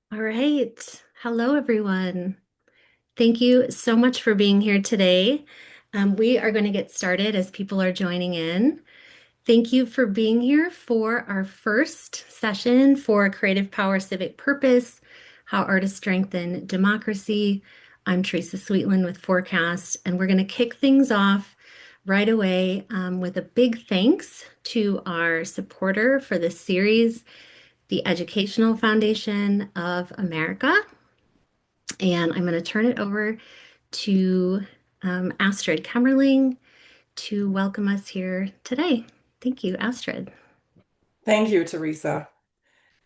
All right. Hello, everyone. Thank you so much for being here today. We are going to get started as people are joining in. Thank you for being here for our first session for Creative Power Civic Purpose, How Artists Strengthen Democracy. I'm Theresa Sweetland with Forecast, and we're going to kick things off right away with a big thanks to our supporter for this series, the Educational Foundation of America. And I'm going to turn it over to Astrid Kemmerling to welcome us here today. Thank you, Astrid. Thank you, Theresa.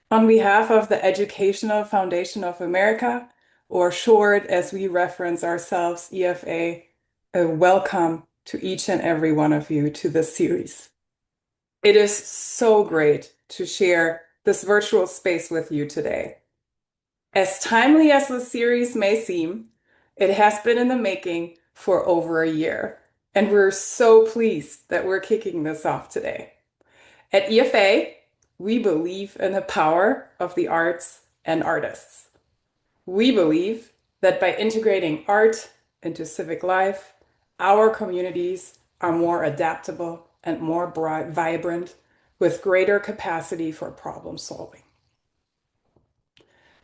On behalf of the Educational Foundation of America, or short as we reference ourselves, EFA, a welcome to each and every one of you to this series. It is so great to share this virtual space with you today. As timely as the series may seem, it has been in the making for over a year, and we're so pleased that we're kicking this off today. At EFA, we believe in the power of the arts and artists. We believe that by integrating art into civic life, our communities are more adaptable and more vibrant with greater capacity for problem solving.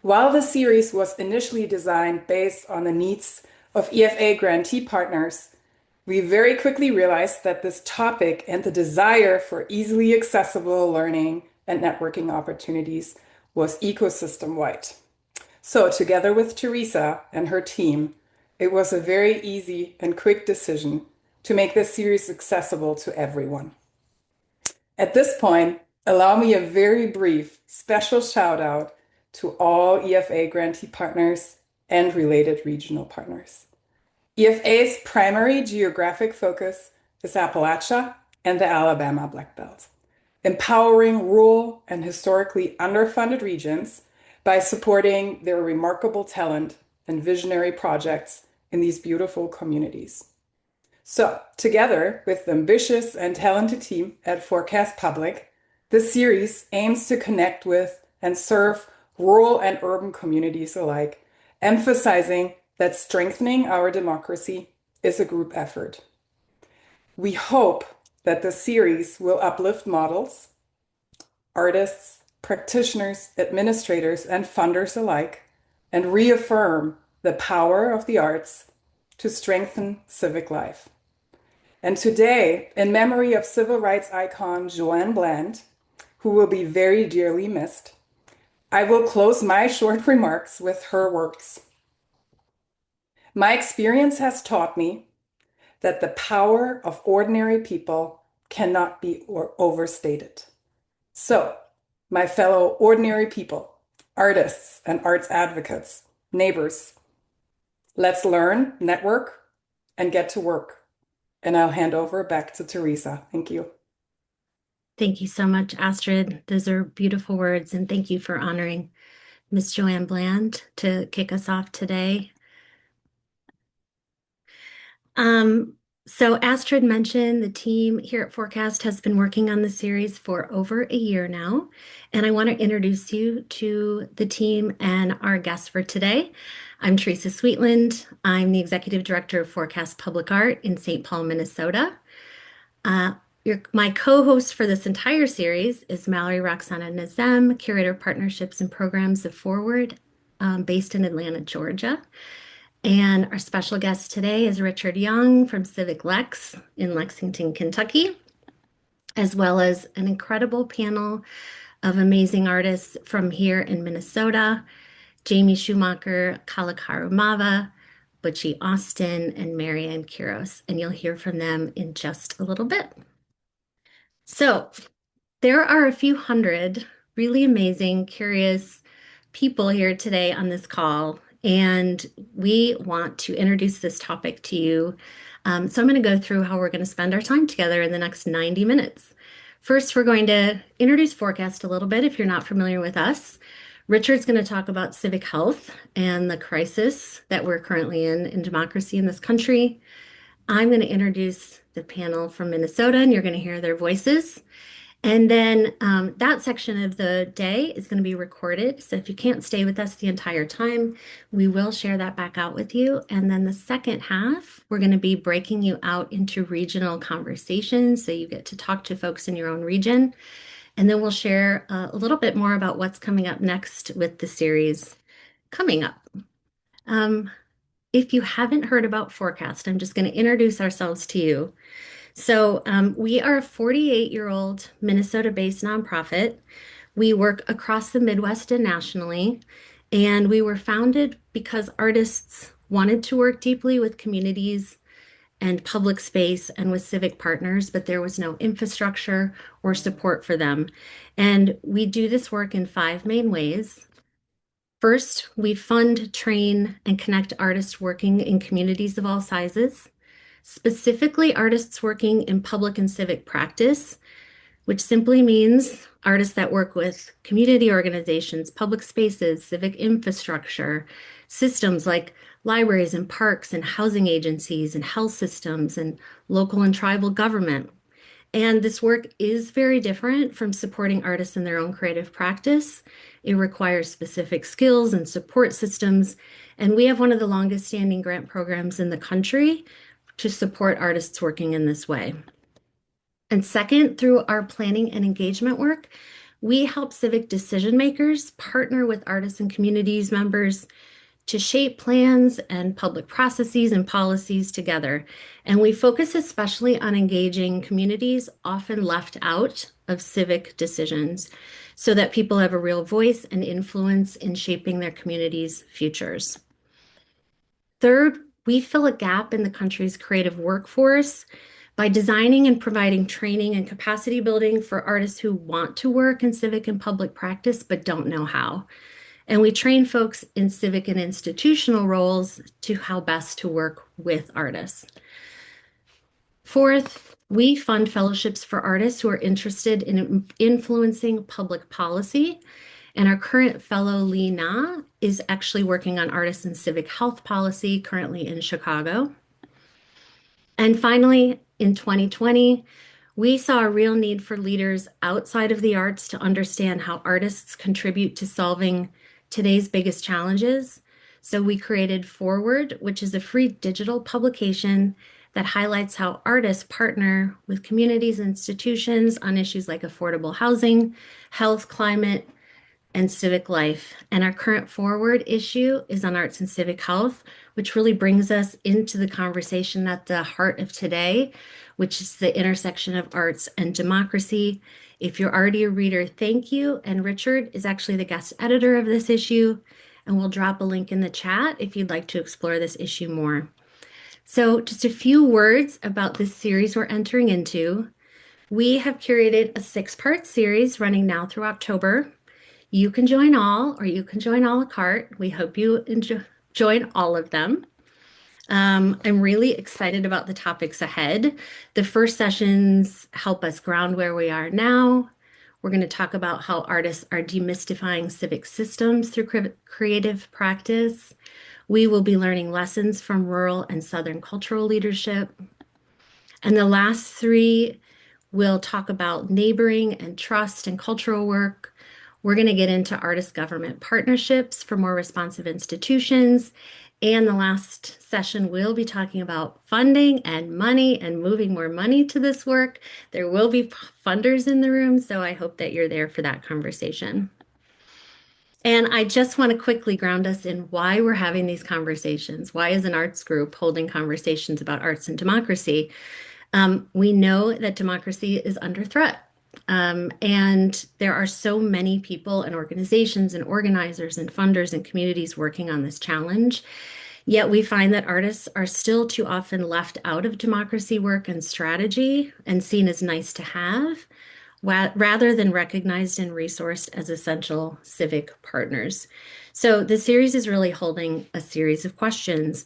While the series was initially designed based on the needs of EFA grantee partners, we very quickly realized that this topic and the desire for easily accessible learning and networking opportunities was ecosystem-wide. So together with Theresa and her team, it was a very easy and quick decision to make this series accessible to everyone. At this point, allow me a very brief special shout out to all EFA grantee partners and related regional partners. EFA's primary geographic focus is Appalachia and the Alabama Black Belt, empowering rural and historically underfunded regions by supporting their remarkable talent and visionary projects in these beautiful communities. So, together with the ambitious and talented team at Forecast Public, this series aims to connect with and serve rural and urban communities alike, emphasizing that strengthening our democracy is a group effort. We hope that the series will uplift models, artists, practitioners, administrators, and funders alike, and reaffirm the power of the arts to strengthen civic life. And today, in memory of civil rights icon Joanne Bland, who will be very dearly missed, I will close my short remarks with her words. My experience has taught me that the power of ordinary people cannot be overstated. So, my fellow ordinary people, artists and arts advocates, neighbors, let's learn, network, and get to work. And I'll hand over back to Theresa. Thank you. Thank you so much, Astrid. Those are beautiful words, and thank you for honoring Miss Joanne Bland to kick us off today. Um, so Astrid mentioned the team here at Forecast has been working on the series for over a year now, and I want to introduce you to the team and our guests for today. I'm Theresa Sweetland. I'm the Executive Director of Forecast Public Art in St. Paul, Minnesota. Uh, my co-host for this entire series is Mallory Roxana Nazem, Curator of Partnerships and Programs of Forward, based in Atlanta, Georgia. And our special guest today is Richard Young from Civic Lex in Lexington, Kentucky, as well as an incredible panel of amazing artists from here in Minnesota, Jamie Schumacher, Kalakaru-Mava, Butchy Austin, and Marianne Quiroz. And you'll hear from them in just a little bit. So there are a few hundred really amazing, curious people here today on this call, and we want to introduce this topic to you. So I'm going to go through how we're going to spend our time together in the next 90 minutes. First, we're going to introduce Forecast a little bit if you're not familiar with us. Richard's going to talk about civic health and the crisis that we're currently in democracy in this country. I'm going to introduce the panel from Minnesota, and you're going to hear their voices. And then that section of the day is going to be recorded. So if you can't stay with us the entire time, we will share that back out with you. And then the second half, we're going to be breaking you out into regional conversations. So you get to talk to folks in your own region. And then we'll share a little bit more about what's coming up next with the series coming up. Um, if you haven't heard about Forecast, I'm just going to introduce ourselves to you. So, we are a 48-year-old Minnesota-based nonprofit. We work across the Midwest and nationally, and we were founded because artists wanted to work deeply with communities and public space and with civic partners, but there was no infrastructure or support for them. And we do this work in five main ways. First, we fund, train, and connect artists working in communities of all sizes, specifically artists working in public and civic practice, which simply means artists that work with community organizations, public spaces, civic infrastructure, systems like libraries and parks and housing agencies and health systems and local and tribal government. And this work is very different from supporting artists in their own creative practice. It requires specific skills and support systems. And we have one of the longest standing grant programs in the country to support artists working in this way. And second, through our planning and engagement work, we help civic decision makers partner with artists and communities members to shape plans and public processes and policies together. And we focus especially on engaging communities often left out of civic decisions so that people have a real voice and influence in shaping their communities' futures. Third, we fill a gap in the country's creative workforce by designing and providing training and capacity building for artists who want to work in civic and public practice but don't know how. And we train folks in civic and institutional roles to how best to work with artists. Fourth, we fund fellowships for artists who are interested in influencing public policy. And our current fellow, Lee Na, is actually working on artists and civic health policy currently in Chicago. And finally, in 2020, we saw a real need for leaders outside of the arts to understand how artists contribute to solving today's biggest challenges. So we created Forward, which is a free digital publication that highlights how artists partner with communities and institutions on issues like affordable housing, health, climate, and civic life. And our current Forward issue is on arts and civic health, which really brings us into the conversation at the heart of today, which is the intersection of arts and democracy. If you're already a reader, thank you. And Richard is actually the guest editor of this issue, and we'll drop a link in the chat if you'd like to explore this issue more. So just a few words about this series we're entering into. We have curated a 6-part series running now through October. You can join all, or you can join a la carte. We hope you join all of them. I'm really excited about the topics ahead. The first sessions help us ground where we are now. We're going to talk about how artists are demystifying civic systems through creative practice. We will be learning lessons from rural and Southern cultural leadership. And the last 3 will talk about neighboring and trust and cultural work. We're going to get into artist-government partnerships for more responsive institutions. And the last session, we'll be talking about funding and money and moving more money to this work. There will be funders in the room, so I hope that you're there for that conversation. And I just want to quickly ground us in why we're having these conversations. Why is an arts group holding conversations about arts and democracy? We know that democracy is under threat. And there are so many people and organizations and organizers and funders and communities working on this challenge. Yet we find that artists are still too often left out of democracy work and strategy and seen as nice to have, rather than recognized and resourced as essential civic partners. So the series is really holding a series of questions.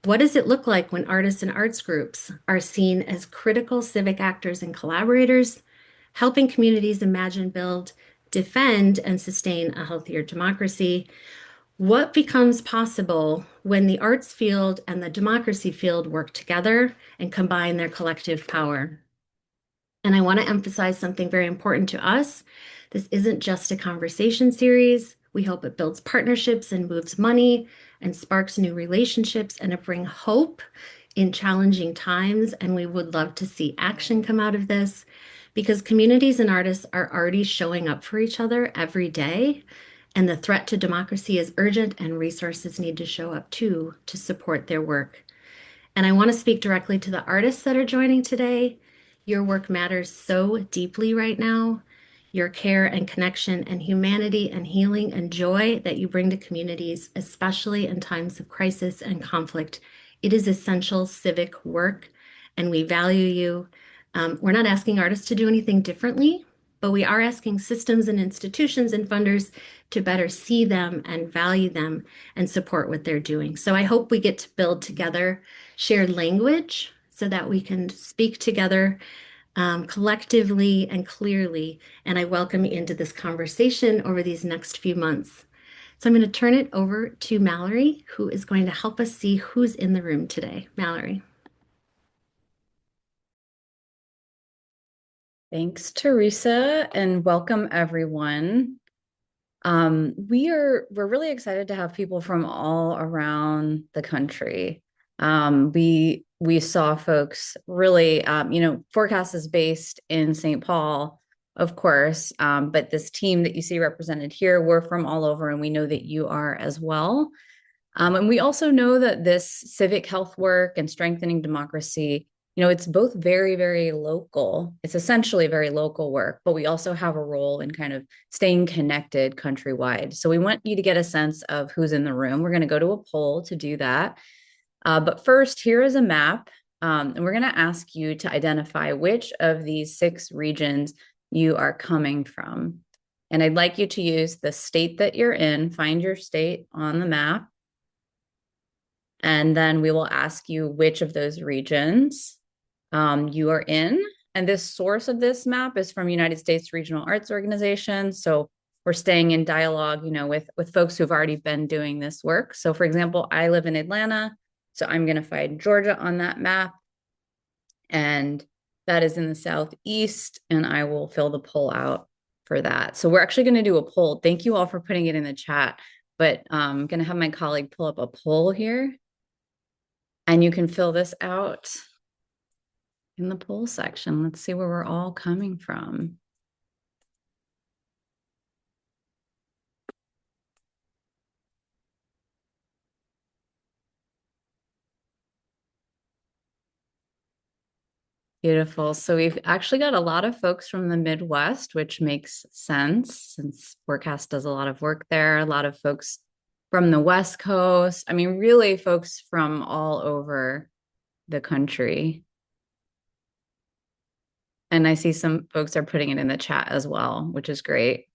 What does it look like when artists and arts groups are seen as critical civic actors and collaborators, helping communities imagine, build, defend, and sustain a healthier democracy? What becomes possible when the arts field and the democracy field work together and combine their collective power? And I want to emphasize something very important to us. This isn't just a conversation series. We hope it builds partnerships and moves money and sparks new relationships and it bring hope in challenging times. And we would love to see action come out of this because communities and artists are already showing up for each other every day. And the threat to democracy is urgent, and resources need to show up too to support their work. And I want to speak directly to the artists that are joining today. Your work matters so deeply right now. Your care and connection and humanity and healing and joy that you bring to communities, especially in times of crisis and conflict. It is essential civic work, and we value you. We're not asking artists to do anything differently, but we are asking systems and institutions and funders to better see them and value them and support what they're doing. So I hope we get to build together shared language so that we can speak together collectively and clearly. And I welcome you into this conversation over these next few months. So I'm going to turn it over to Mallory, who is going to help us see who's in the room today. Mallory. Thanks, Theresa, and welcome everyone. We're really excited to have people from all around the country. We saw folks really, Forecast is based in St. Paul, of course, but this team that you see represented here, we're from all over, and we know that you are as well. And we also know that this civic health work and strengthening democracy, it's both very, very local. It's essentially very local work, but we also have a role in kind of staying connected countrywide. So we want you to get a sense of who's in the room. We're going to go to a poll to do that. But first, here is a map, and we're going to ask you to identify which of these 6 regions you are coming from. And I'd like you to use the state that you're in, find your state on the map. And then we will ask you which of those regions you are in. And this source of this map is from United States Regional Arts Organization. So we're staying in dialogue, with folks who've already been doing this work. So for example, I live in Atlanta, so I'm going to find Georgia on that map. And that is in the Southeast, and I will fill the poll out for that. So we're actually going to do a poll. Thank you all for putting it in the chat, but I'm going to have my colleague pull up a poll here. And you can fill this out in the poll section. Let's see where we're all coming from. Beautiful. So we've actually got a lot of folks from the Midwest, which makes sense since Forecast does a lot of work there. A lot of folks from the West Coast. I mean, really folks from all over the country. And I see some folks are putting it in the chat as well, which is great.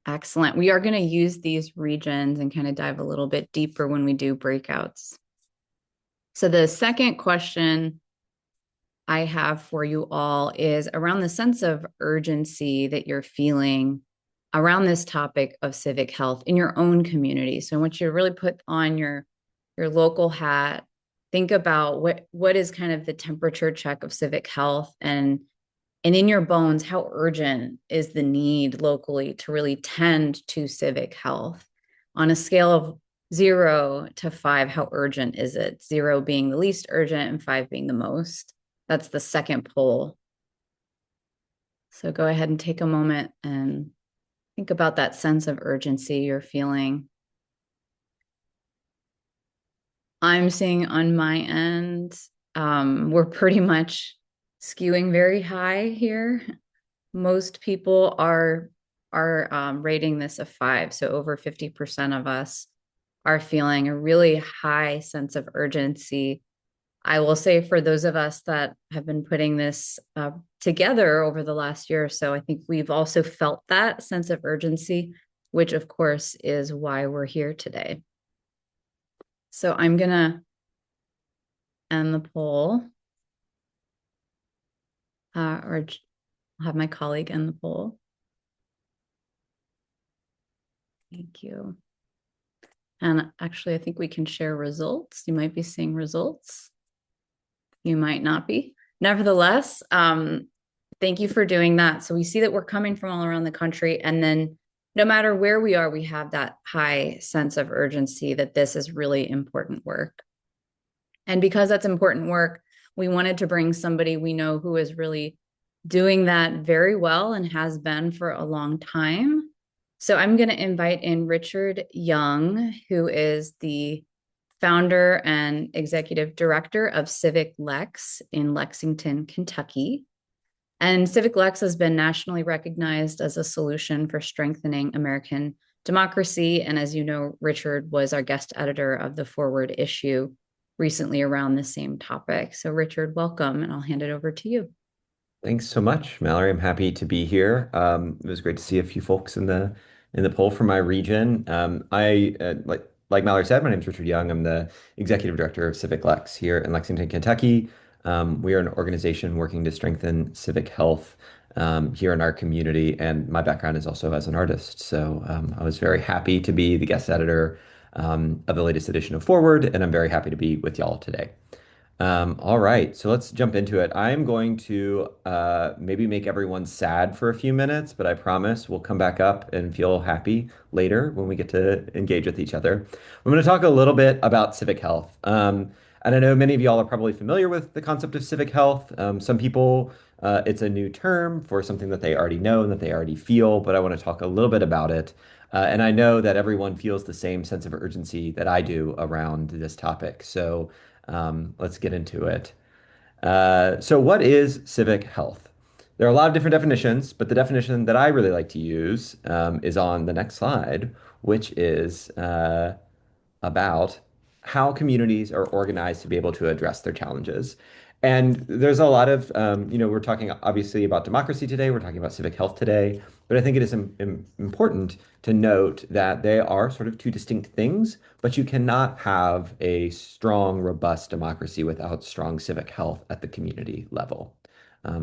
Excellent. We are going to use these regions and kind of dive a little bit deeper when we do breakouts. So the second question I have for you all is around the sense of urgency that you're feeling around this topic of civic health in your own community. So I want you to really put on your local hat, think about what is kind of the temperature check of civic health, and in your bones, how urgent is the need locally to really tend to civic health? On a scale of 0 to 5, how urgent is it? 0 being the least urgent and 5 being the most. That's the second poll. So go ahead and take a moment and think about that sense of urgency you're feeling. I'm seeing on my end, we're pretty much skewing very high here. Most people are rating this a 5. So over 50% of us are feeling a really high sense of urgency. I will say for those of us that have been putting this together over the last year or so, I think we've also felt that sense of urgency, which of course is why we're here today. So I'm going to end the poll, or I'll have my colleague end the poll. Thank you. And actually, I think we can share results. You might be seeing results. You might not be. Nevertheless, thank you for doing that. So we see that we're coming from all around the country. And then no matter where we are, we have that high sense of urgency that this is really important work. And because that's important work, we wanted to bring somebody we know who is really doing that very well and has been for a long time. So I'm going to invite in Richard Young, who is the founder and executive director of Civic LEX in Lexington, Kentucky. And Civic LEX has been nationally recognized as a solution for strengthening American democracy. And as you know, Richard was our guest editor of the Forward issue recently around the same topic. So, Richard, welcome, and I'll hand it over to you. Thanks so much, Mallory. I'm happy to be here. It was great to see a few folks in the poll from my region. I like Mallory said, my name is Richard Young. I'm the executive director of Civic Lex here in Lexington, Kentucky. We are an organization working to strengthen civic health here in our community, and my background is also as an artist. So I was very happy to be the guest editor of the latest edition of Forward, and I'm very happy to be with y'all today. All right, so let's jump into it. I'm going to maybe make everyone sad for a few minutes, but I promise we'll come back up and feel happy later when we get to engage with each other. I'm going to talk a little bit about civic health. And I know many of y'all are probably familiar with the concept of civic health. Some people, it's a new term for something that they already know and that they already feel, but I want to talk a little bit about it. And I know that everyone feels the same sense of urgency that I do around this topic. So let's get into it. So, what is civic health? There are a lot of different definitions, but the definition that I really like to use is on the next slide, which is about how communities are organized to be able to address their challenges. And there's a lot of, we're talking obviously about democracy today, we're talking about civic health today, but I think it is important to note that they are sort of two distinct things, but you cannot have a strong, robust democracy without strong civic health at the community level.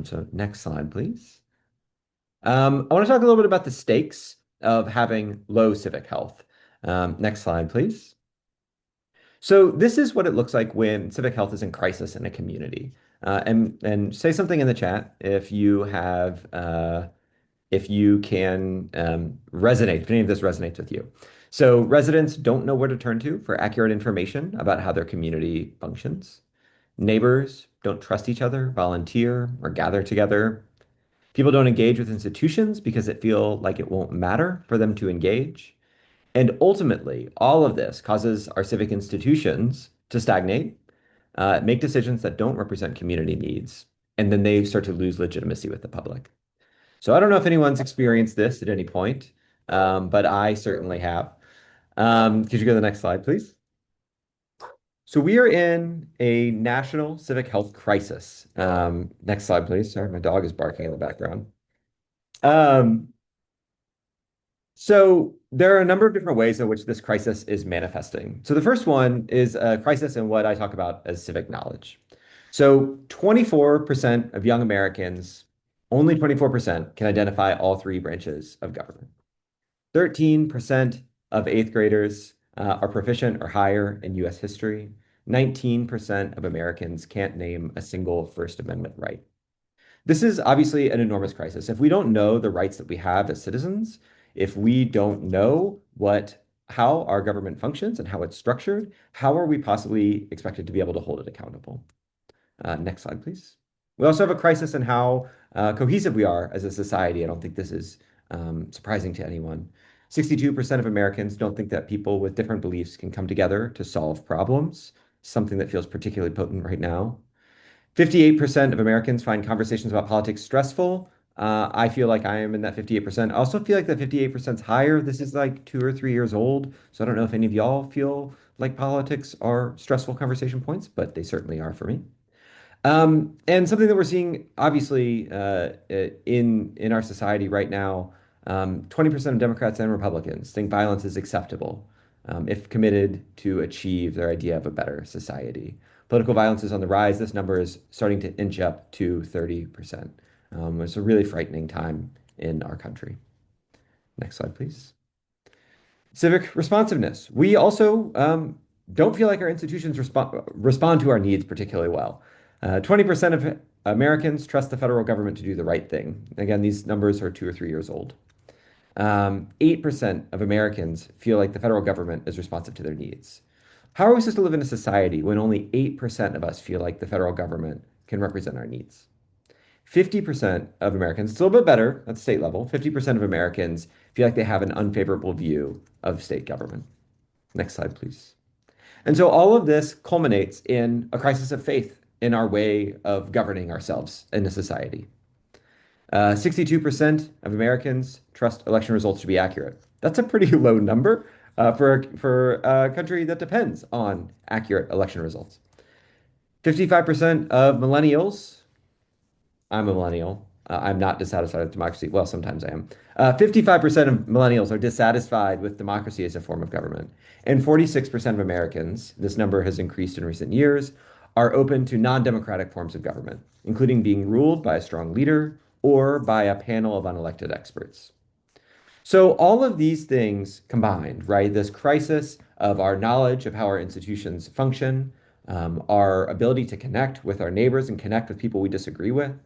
So next slide, please. I want to talk a little bit about the stakes of having low civic health. Next slide, please. So this is what it looks like when civic health is in crisis in a community. And say something in the chat if you can resonate, if any of this resonates with you. So residents don't know where to turn to for accurate information about how their community functions. Neighbors don't trust each other, volunteer, or gather together. People don't engage with institutions because it feel like it won't matter for them to engage. And ultimately, all of this causes our civic institutions to stagnate, make decisions that don't represent community needs, and then they start to lose legitimacy with the public. So I don't know if anyone's experienced this at any point, but I certainly have. Could you go to the next slide, please? So we are in a national civic health crisis. Next slide, please. Sorry, my dog is barking in the background. So there are a number of different ways in which this crisis is manifesting. So the first one is a crisis in what I talk about as civic knowledge. So 24% of young Americans, only 24% can identify all three branches of government. 13% of eighth graders are proficient or higher in US history. 19% of Americans can't name a single First Amendment right. This is obviously an enormous crisis. If we don't know the rights that we have as citizens, if we don't know how our government functions and how it's structured, how are we possibly expected to be able to hold it accountable? Next slide, please. We also have a crisis in how cohesive we are as a society. I don't think this is surprising to anyone. 62% of Americans don't think that people with different beliefs can come together to solve problems, something that feels particularly potent right now. 58% of Americans find conversations about politics stressful. I feel like I am in that 58%. I also feel like that 58% is higher. This is like 2 or 3 years old. So I don't know if any of y'all feel like politics are stressful conversation points, but they certainly are for me. And something that we're seeing, obviously, in our society right now, 20% of Democrats and Republicans think violence is acceptable if committed to achieve their idea of a better society. Political violence is on the rise. This number is starting to inch up to 30%. It's a really frightening time in our country. Next slide, please. Civic responsiveness. We also don't feel like our institutions respond to our needs particularly well. 20% of Americans trust the federal government to do the right thing. Again, these numbers are 2 or 3 years old. 8% of Americans feel like the federal government is responsive to their needs. How are we supposed to live in a society when only 8% of us feel like the federal government can represent our needs? 50% of Americans, it's a little bit better at the state level, 50% of Americans feel like they have an unfavorable view of state government. Next slide, please. And so all of this culminates in a crisis of faith in our way of governing ourselves in a society. 62% of Americans trust election results to be accurate. That's a pretty low number for a country that depends on accurate election results. 55% of millennials, I'm a millennial. I'm not dissatisfied with democracy. Well, sometimes I am. 55% of millennials are dissatisfied with democracy as a form of government. And 46% of Americans, this number has increased in recent years, are open to non-democratic forms of government, including being ruled by a strong leader or by a panel of unelected experts. So all of these things combined, right? This crisis of our knowledge of how our institutions function, our ability to connect with our neighbors and connect with people we disagree with,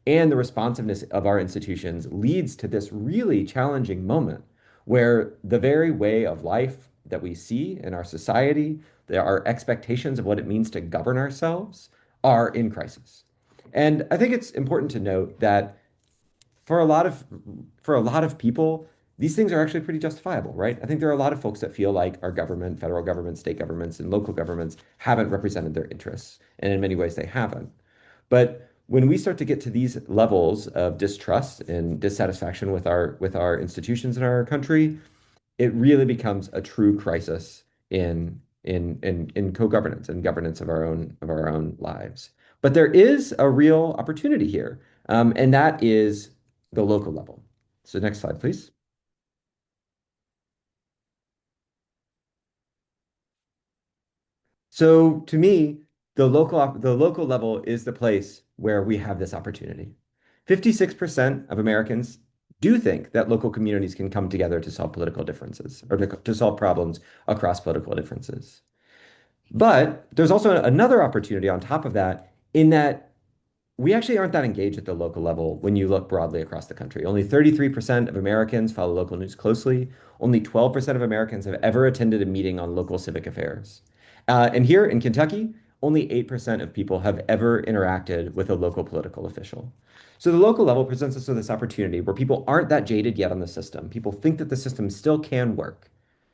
and the responsiveness of our institutions leads to this really challenging moment where the very way of life that we see in our society, our expectations of what it means to govern ourselves are in crisis. And I think it's important to note that for a lot of for a lot of people, these things are actually pretty justifiable, right? I think there are a lot of folks that feel like our government, federal government, state governments, and local governments haven't represented their interests, and in many ways they haven't. But when we start to get to these levels of distrust and dissatisfaction with our institutions in our country, it really becomes a true crisis in co-governance and governance of our own lives. But there is a real opportunity here, and that is the local level. So next slide, please. So to me, the local level is the place where we have this opportunity. 56% of Americans do think that local communities can come together to solve political differences or to solve problems across political differences. But there's also another opportunity on top of that, in that we actually aren't that engaged at the local level when you look broadly across the country. Only 33% of Americans follow local news closely. Only 12% of Americans have ever attended a meeting on local civic affairs. And here in Kentucky, only 8% of people have ever interacted with a local political official. So the local level presents us with this opportunity where people aren't that jaded yet on the system. People think that the system still can work,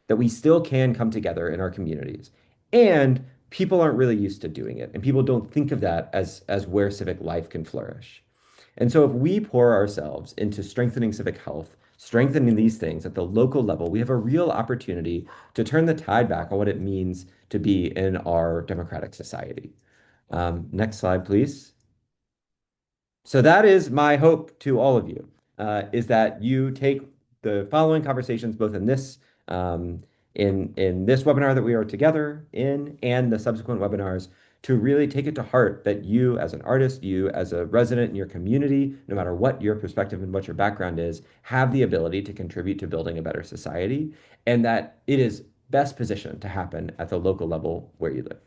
that we still can come together in our communities. And people aren't really used to doing it, and people don't think of that as where civic life can flourish. And so if we pour ourselves into strengthening civic health, strengthening these things at the local level, we have a real opportunity to turn the tide back on what it means to be in our democratic society. Next slide, please. So that is my hope to all of you, is that you take the following conversations, both in this in this webinar that we are together in and the subsequent webinars, to really take it to heart that you as an artist, you as a resident in your community, no matter what your perspective and what your background is, have the ability to contribute to building a better society, and that it is best positioned to happen at the local level where you live.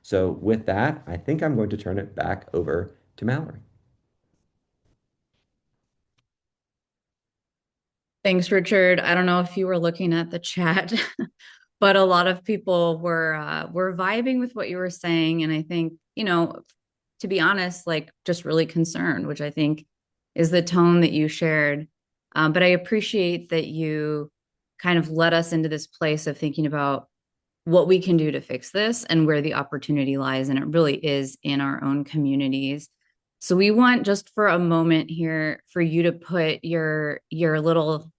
So with that, I think I'm going to turn it back over to Mallory. Thanks, Richard. I don't know if you were looking at the chat, but a lot of people were vibing with what you were saying. And I think, to be honest, like just really concerned, which I think is the tone that you shared. But I appreciate that you kind of led us into this place of thinking about what we can do to fix this and where the opportunity lies. And it really is in our own communities. So we want just for a moment here for you to put your little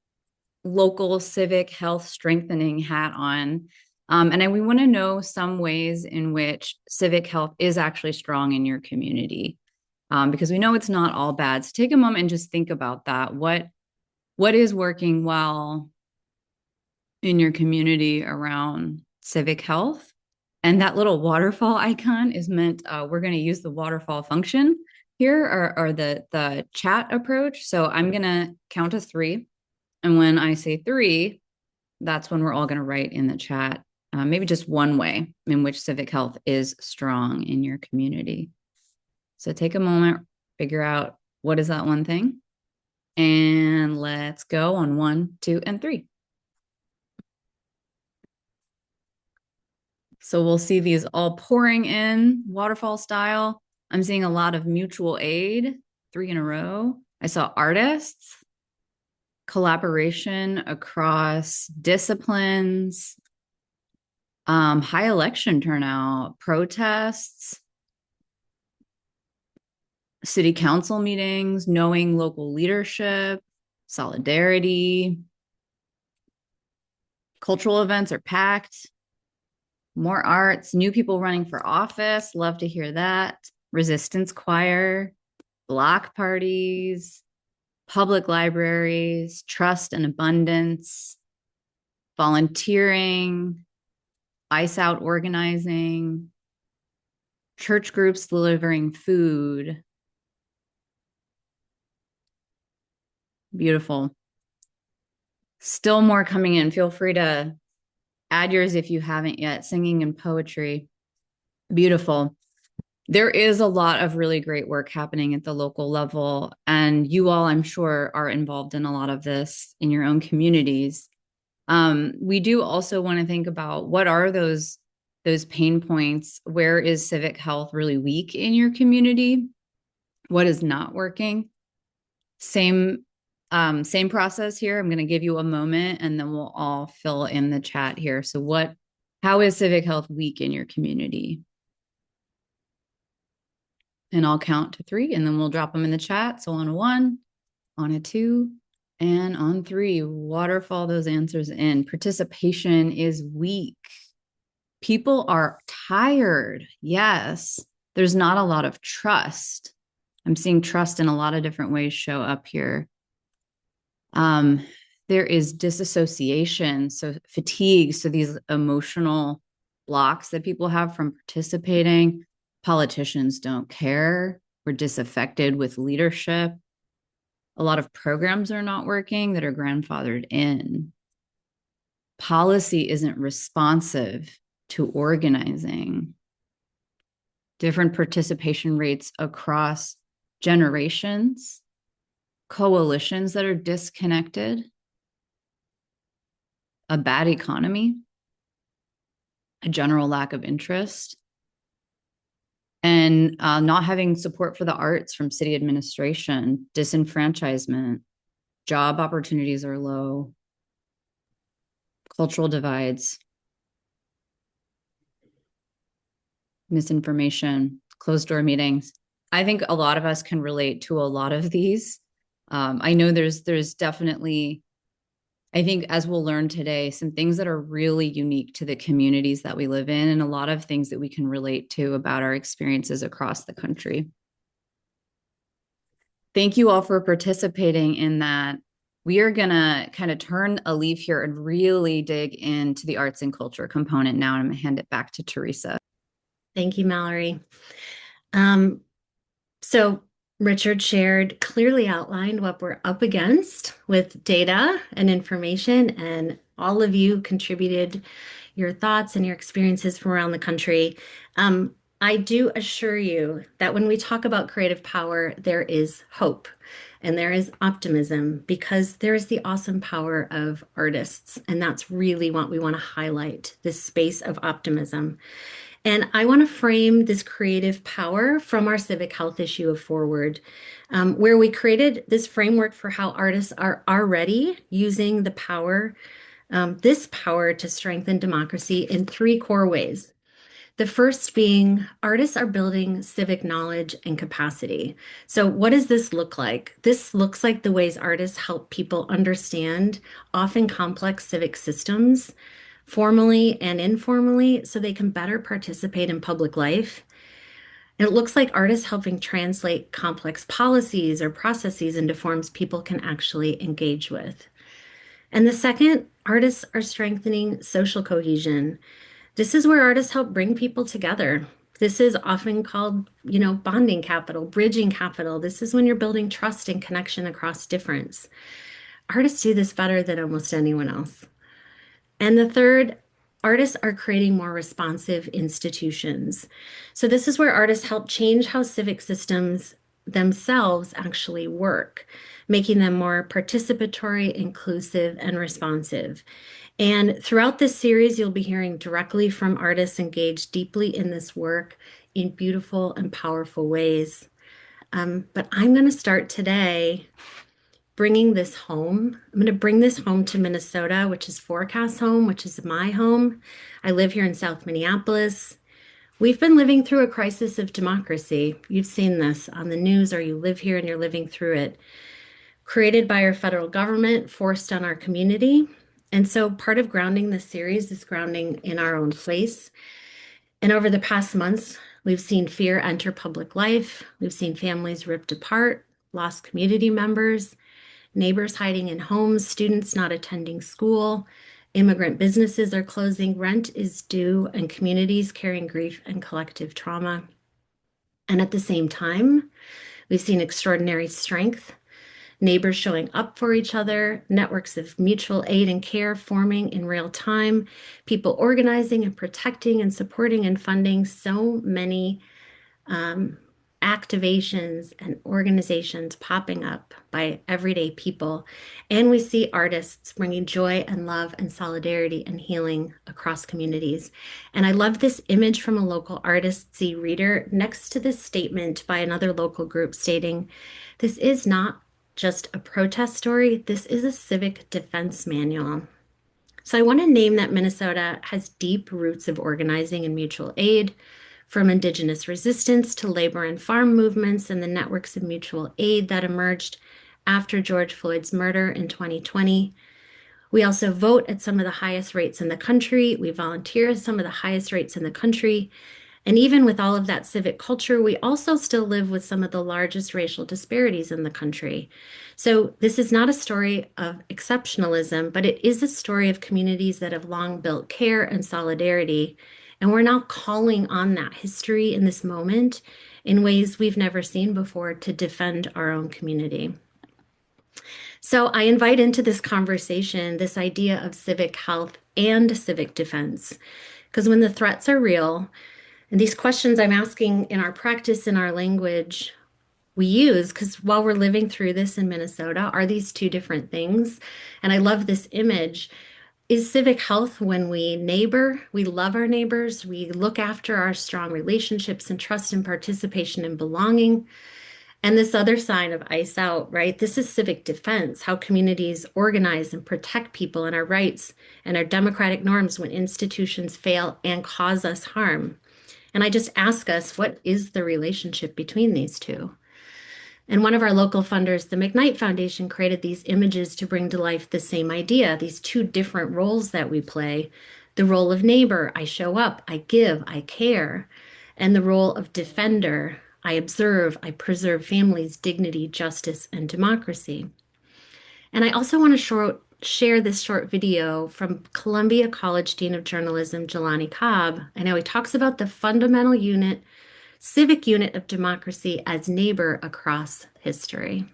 local civic health strengthening hat on. And we want to know some ways in which civic health is actually strong in your community, because we know it's not all bad. So take a moment and just think about that. What is working well in your community around civic health? And that little waterfall icon is meant, we're going to use the waterfall function here or the chat approach. So I'm going to count to 3. And when I say 3, that's when we're all going to write in the chat, maybe just one way in which civic health is strong in your community. So take a moment, figure out what is that one thing, and let's go on 1, 2, and 3. So we'll see these all pouring in waterfall style. I'm seeing a lot of mutual aid, 3 in a row. I saw artists, collaboration across disciplines, high election turnout, protests, city council meetings, knowing local leadership, solidarity, cultural events are packed, more arts, new people running for office, love to hear that, resistance choir, block parties, public libraries, trust and abundance, volunteering, ice out organizing, church groups delivering food. Beautiful. Still more coming in. Feel free to add yours if you haven't yet. Singing and poetry. Beautiful. There is a lot of really great work happening at the local level, and you all, I'm sure, are involved in a lot of this in your own communities. We do also want to think about what are those pain points. Where is civic health really weak in your community? What is not working? Same process here. I'm going to give you a moment and then we'll all fill in the chat here. So how is civic health weak in your community? And I'll count to 3 and then we'll drop them in the chat. So on a 1, on a 2, and on 3, waterfall those answers in. Participation is weak. People are tired. Yes. There's not a lot of trust. I'm seeing trust in a lot of different ways show up here. There is disassociation, so fatigue, so these emotional blocks that people have from participating. Politicians don't care. We're disaffected with leadership. A lot of programs are not working that are grandfathered in. Policy isn't responsive to organizing. Different participation rates across generations, coalitions that are disconnected, a bad economy, a general lack of interest, and not having support for the arts from city administration, disenfranchisement, job opportunities are low, cultural divides, misinformation, closed door meetings. I think a lot of us can relate to a lot of these. I know there's definitely, I think as we'll learn today, some things that are really unique to the communities that we live in and a lot of things that we can relate to about our experiences across the country. Thank you all for participating in that. We are going to kind of turn a leaf here and really dig into the arts and culture component now. And I'm going to hand it back to Theresa. Thank you, Mallory. So Richard clearly outlined what we're up against with data and information, and all of you contributed your thoughts and your experiences from around the country. I do assure you that when we talk about creative power, there is hope and there is optimism because there is the awesome power of artists. And that's really what we want to highlight, this space of optimism. And I want to frame this creative power from our civic health issue of Forward, where we created this framework for how artists are already using the power, this power to strengthen democracy in 3 core ways. The first being artists are building civic knowledge and capacity. So what does this look like? This looks like the ways artists help people understand often complex civic systems, formally and informally, so they can better participate in public life. And it looks like artists helping translate complex policies or processes into forms people can actually engage with. And the second, artists are strengthening social cohesion. This is where artists help bring people together. This is often called, bonding capital, bridging capital. This is when you're building trust and connection across difference. Artists do this better than almost anyone else. And the third, artists are creating more responsive institutions. So this is where artists help change how civic systems themselves actually work, making them more participatory, inclusive, and responsive. And throughout this series, you'll be hearing directly from artists engaged deeply in this work in beautiful and powerful ways. But I'm going to start today bringing this home. I'm going to bring this home to Minnesota, which is Forecast home, which is my home. I live here in South Minneapolis. We've been living through a crisis of democracy. You've seen this on the news, or you live here and you're living through it. Created by our federal government, forced on our community. And so part of grounding this series is grounding in our own place. And over the past months, we've seen fear enter public life. We've seen families ripped apart, lost community members, neighbors hiding in homes, students not attending school, immigrant businesses are closing, rent is due, and communities carrying grief and collective trauma. And at the same time, we've seen extraordinary strength, neighbors showing up for each other, networks of mutual aid and care forming in real time, people organizing and protecting and supporting and funding so many activations and organizations popping up by everyday people. And we see artists bringing joy and love and solidarity and healing across communities. And I love this image from a local artistsy reader next to this statement by another local group stating, "This is not just a protest story, this is a civic defense manual." So I want to name that Minnesota has deep roots of organizing and mutual aid, from Indigenous resistance to labor and farm movements and the networks of mutual aid that emerged after George Floyd's murder in 2020. We also vote at some of the highest rates in the country. We volunteer at some of the highest rates in the country. And even with all of that civic culture, we also still live with some of the largest racial disparities in the country. So this is not a story of exceptionalism, but it is a story of communities that have long built care and solidarity. And we're now calling on that history in this moment in ways we've never seen before to defend our own community. So I invite into this conversation this idea of civic health and civic defense, because when the threats are real, and these questions I'm asking in our practice, in our language, we use, because while we're living through this in Minnesota, are these two different things? And I love this image. Is civic health when we neighbor, we love our neighbors, we look after our strong relationships and trust and participation and belonging? And this other sign of ice out, right? This is civic defense, how communities organize and protect people and our rights and our democratic norms when institutions fail and cause us harm. And I just ask us, what is the relationship between these two? And one of our local funders, the McKnight Foundation, created these images to bring to life the same idea, these two different roles that we play. The role of neighbor, I show up, I give, I care. And the role of defender, I observe, I preserve families' dignity, justice, and democracy. And I also want to share this short video from Columbia College Dean of Journalism, Jelani Cobb. I know he talks about the fundamental unit, civic unit of democracy as neighbor across history.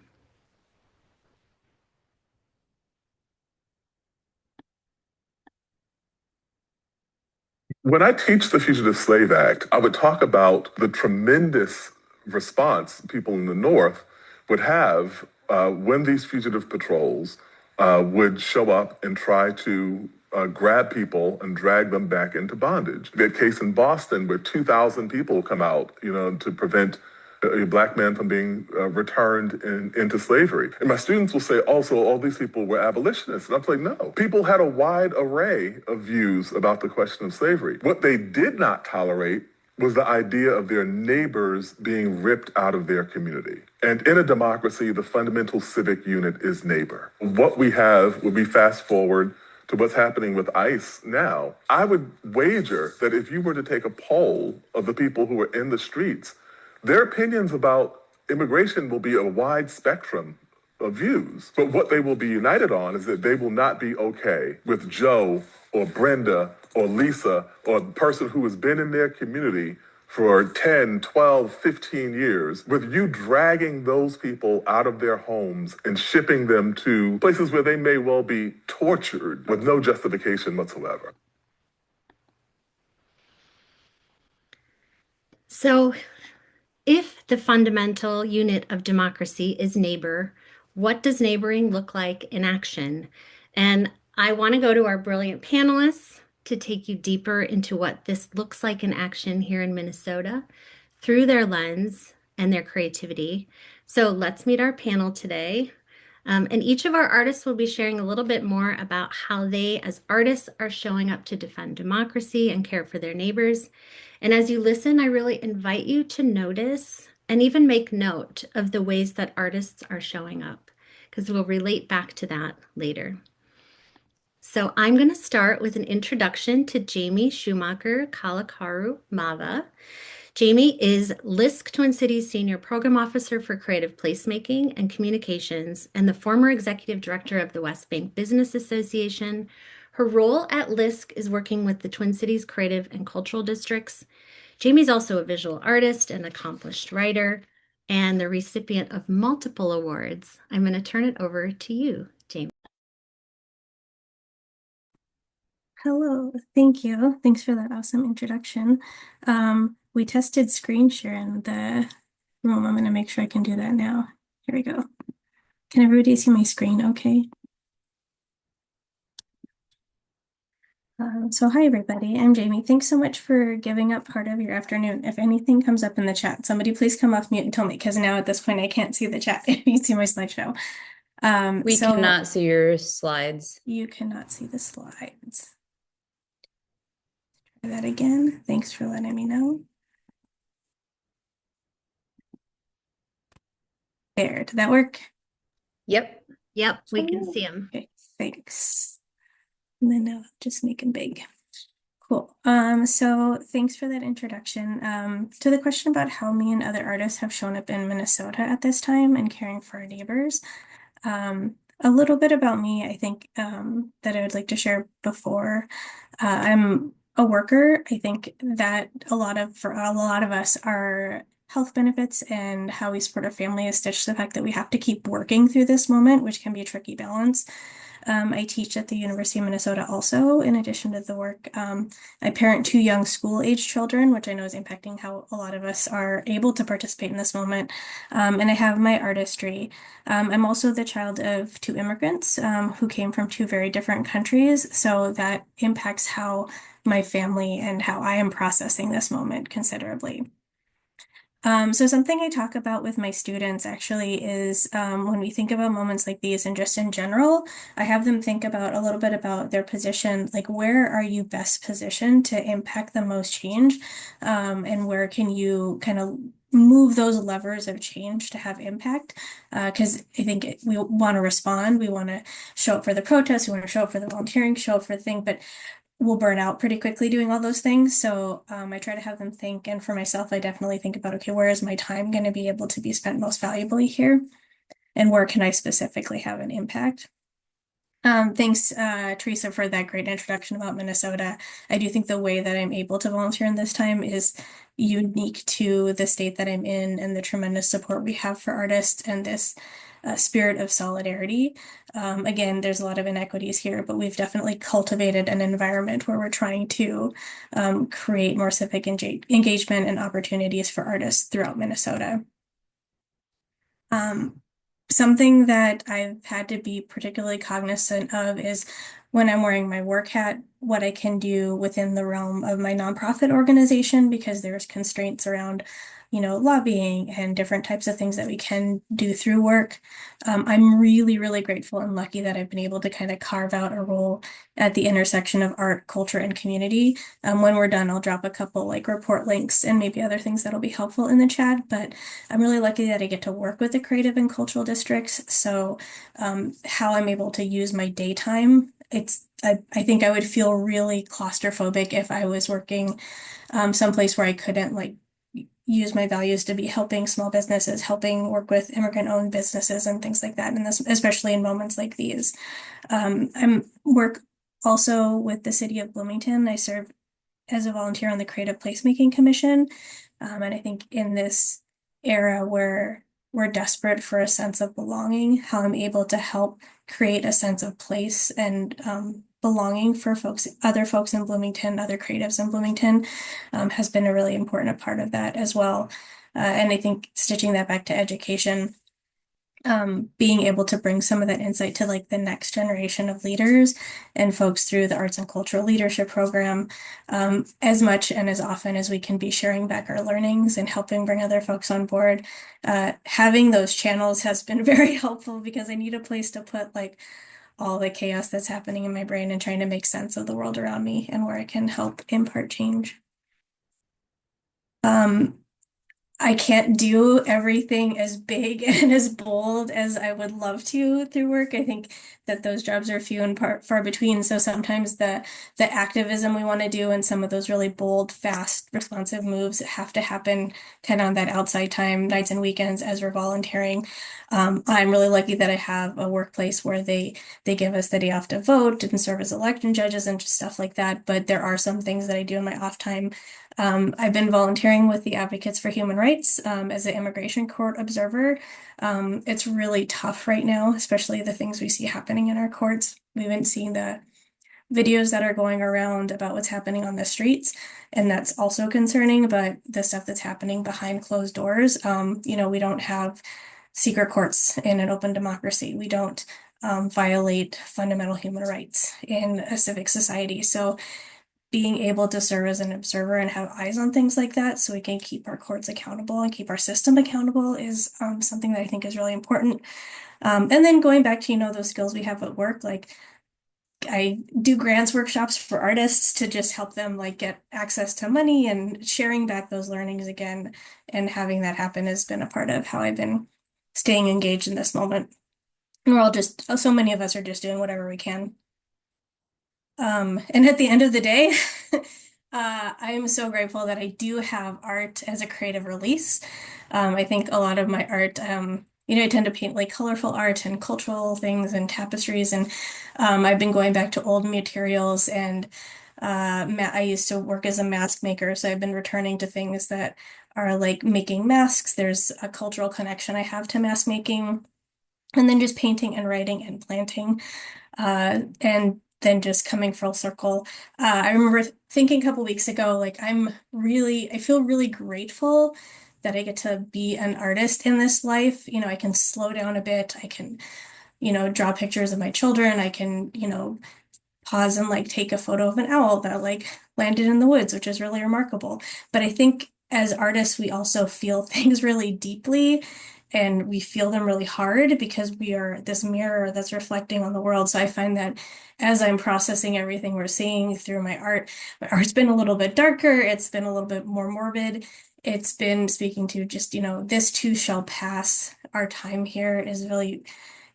When I teach the Fugitive Slave Act, I would talk about the tremendous response people in the North would have when these fugitive patrols would show up and try to grab people and drag them back into bondage. That case in Boston where 2,000 people come out, to prevent a Black man from being returned into slavery. And my students will say also all these people were abolitionists. And I'm like, no. People had a wide array of views about the question of slavery. What they did not tolerate was the idea of their neighbors being ripped out of their community. And in a democracy, the fundamental civic unit is neighbor. What we have, when we fast forward to what's happening with ICE now, I would wager that if you were to take a poll of the people who are in the streets, their opinions about immigration will be a wide spectrum of views. But what they will be united on is that they will not be okay with Joe or Brenda or Lisa or the person who has been in their community for 10, 12, 15 years, with you dragging those people out of their homes and shipping them to places where they may well be tortured with no justification whatsoever. So, if the fundamental unit of democracy is neighbor, what does neighboring look like in action? And I want to go to our brilliant panelists to take you deeper into what this looks like in action here in Minnesota through their lens and their creativity. So let's meet our panel today. And each of our artists will be sharing a little bit more about how they, as artists, are showing up to defend democracy and care for their neighbors. And as you listen, I really invite you to notice and even make note of the ways that artists are showing up, because we'll relate back to that later. So I'm going to start with an introduction to Jamie Schumacher, Kalakaru-Mava. Jamie is LISC Twin Cities Senior Program Officer for Creative Placemaking and Communications and the former Executive Director of the West Bank Business Association. Her role at LISC is working with the Twin Cities Creative and Cultural Districts. Jamie's also a visual artist and accomplished writer and the recipient of multiple awards. I'm going to turn it over to you, Jamie. Hello, thank you. Thanks for that awesome introduction. We tested screen share in the room. I'm going to make sure I can do that now. Here we go. Can everybody see my screen okay? So hi everybody, I'm Jamie. Thanks so much for giving up part of your afternoon. If anything comes up in the chat, somebody please come off mute and tell me, because now at this point I can't see the chat if you see my slideshow. We cannot see your slides. You cannot see the slides. Try that again. Thanks for letting me know. There, did that work? Yep. Yep, we can see him. Okay, thanks. And then I'll just make them big. Cool. So thanks for that introduction. To the question about how me and other artists have shown up in Minnesota at this time and caring for our neighbors. A little bit about me, I think, that I would like to share before. I'm a worker. I think that for a lot of us, our health benefits and how we support our family is stitched to the fact that we have to keep working through this moment, which can be a tricky balance. I teach at the University of Minnesota also, in addition to the work. I parent two young school-age children, which I know is impacting how a lot of us are able to participate in this moment. And I have my artistry. I'm also the child of two immigrants who came from two very different countries, so that impacts how my family and how I am processing this moment considerably. So something I talk about with my students actually is when we think about moments like these and just in general, I have them think about a little bit about their position, like where are you best positioned to impact the most change, and where can you kind of move those levers of change to have impact? Because I think we want to respond, we want to show up for the protests, we want to show up for the volunteering, show up for the thing, but we'll burn out pretty quickly doing all those things. So I try to have them think, and for myself, I definitely think about, okay, where is my time going to be able to be spent most valuably here? And where can I specifically have an impact? Thanks, Theresa, for that great introduction about Minnesota. I do think the way that I'm able to volunteer in this time is unique to the state that I'm in and the tremendous support we have for artists and this spirit of solidarity. Again, there's a lot of inequities here, but we've definitely cultivated an environment where we're trying to create more civic engagement and opportunities for artists throughout Minnesota. Something that I've had to be particularly cognizant of is when I'm wearing my work hat, what I can do within the realm of my nonprofit organization, because there's constraints around, lobbying and different types of things that we can do through work. I'm really, really grateful and lucky that I've been able to kind of carve out a role at the intersection of art, culture, and community. When we're done, I'll drop a couple like report links and maybe other things that'll be helpful in the chat, but I'm really lucky that I get to work with the creative and cultural districts. So how I'm able to use my daytime, I think I would feel really claustrophobic if I was working someplace where I couldn't like use my values to be helping small businesses, helping work with immigrant-owned businesses and things like that, and this, especially in moments like these. I work also with the city of Bloomington. I serve as a volunteer on the Creative Placemaking Commission, and I think in this era where we're desperate for a sense of belonging, how I'm able to help create a sense of place and belonging for other folks in Bloomington, other creatives in Bloomington, has been a really important part of that as well. And I think stitching that back to education, being able to bring some of that insight to like the next generation of leaders and folks through the Arts and Cultural Leadership Program, as much and as often as we can be sharing back our learnings and helping bring other folks on board. Having those channels has been very helpful because I need a place to put like all the chaos that's happening in my brain and trying to make sense of the world around me and where I can help impart change. I can't do everything as big and as bold as I would love to through work. I think that those jobs are few and far between. So sometimes the activism we want to do and some of those really bold, fast, responsive moves have to happen kind of on that outside time, nights and weekends as we're volunteering. I'm really lucky that I have a workplace where they give us the day off to vote and serve as election judges and just stuff like that. But there are some things that I do in my off time. I've been volunteering with the Advocates for Human Rights as an immigration court observer. It's really tough right now, especially the things we see happening in our courts. We've been seeing the videos that are going around about what's happening on the streets, and that's also concerning, but the stuff that's happening behind closed doors, we don't have secret courts in an open democracy. We don't violate fundamental human rights in a civic society. So being able to serve as an observer and have eyes on things like that so we can keep our courts accountable and keep our system accountable is something that I think is really important. And then going back to, those skills we have at work, like I do grants workshops for artists to just help them like get access to money and sharing back those learnings again and having that happen has been a part of how I've been staying engaged in this moment. And we're all so many of us are just doing whatever we can. And at the end of the day, I am so grateful that I do have art as a creative release. I think a lot of my art, I tend to paint like colorful art and cultural things and tapestries. And I've been going back to old materials and I used to work as a mask maker. So I've been returning to things that are like making masks. There's a cultural connection I have to mask making. And then just painting and writing and planting. And then just coming full circle. I remember thinking a couple weeks ago, like I feel really grateful that I get to be an artist in this life. I can slow down a bit. I can, draw pictures of my children. I can, pause and like take a photo of an owl that like landed in the woods, which is really remarkable. But I think as artists, we also feel things really deeply and we feel them really hard because we are this mirror that's reflecting on the world. So I find that as I'm processing everything we're seeing through my art's been a little bit darker. It's been a little bit more morbid. It's been speaking to just, this too shall pass. Our time here is really,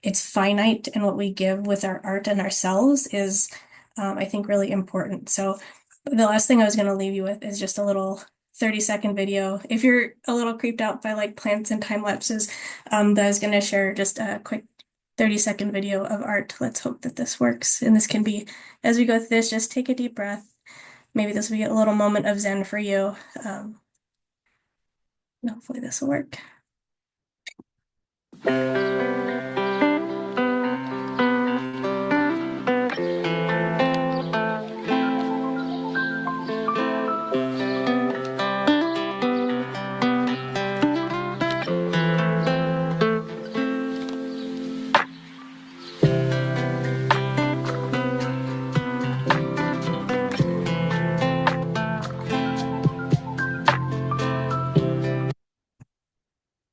it's finite, and what we give with our art and ourselves is, I think, really important. So the last thing I was going to leave you with is just a little 30-second video. If you're a little creeped out by like plants and time lapses, I was going to share just a quick 30-second video of art. Let's hope that this works. And this can be, as we go through this, just take a deep breath. Maybe this will be a little moment of Zen for you. Hopefully this will work.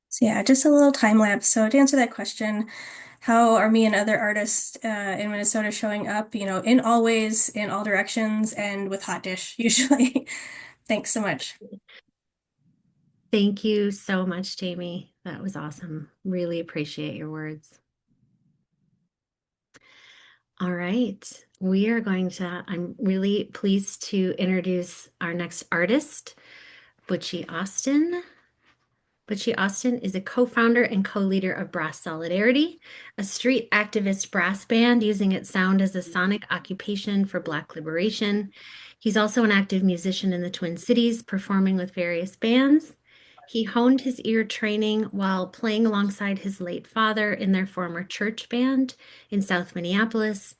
So yeah, just a little time lapse. So to answer that question, how are me and other artists in Minnesota showing up, in all ways, in all directions, and with hot dish, usually. Thanks so much. Thank you so much, Jamie. That was awesome. Really appreciate your words. All right. I'm really pleased to introduce our next artist, Butchy Austin. Butchy Austin is a co-founder and co-leader of Brass Solidarity, a street activist brass band using its sound as a sonic occupation for Black liberation. He's also an active musician in the Twin Cities, performing with various bands. He honed his ear training while playing alongside his late father in their former church band in South Minneapolis.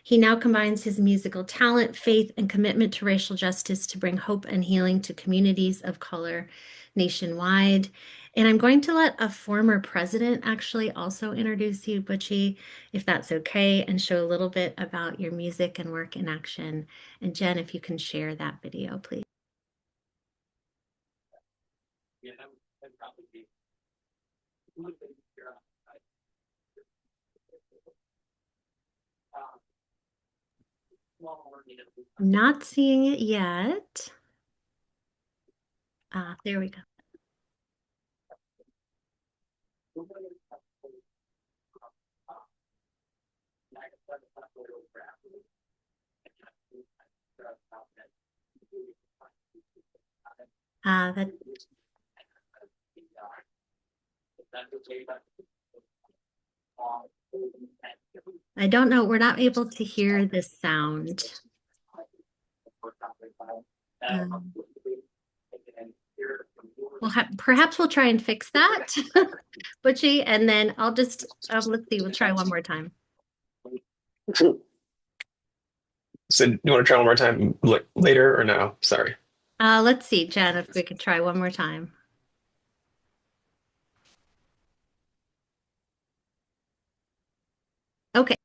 He now combines his musical talent, faith, and commitment to racial justice to bring hope and healing to communities of color nationwide. And I'm going to let a former president actually also introduce you, Butchie, if that's okay, and show a little bit about your music and work in action. And Jen, if you can share that video, please. Not seeing it yet. There we go. That I don't know. We're not able to hear the sound. Perhaps we'll try and fix that, Butchie, and then let's see. We'll try one more time. So you want to try one more time later or no? Sorry. Let's see, Jen, if we could try one more time. Okay.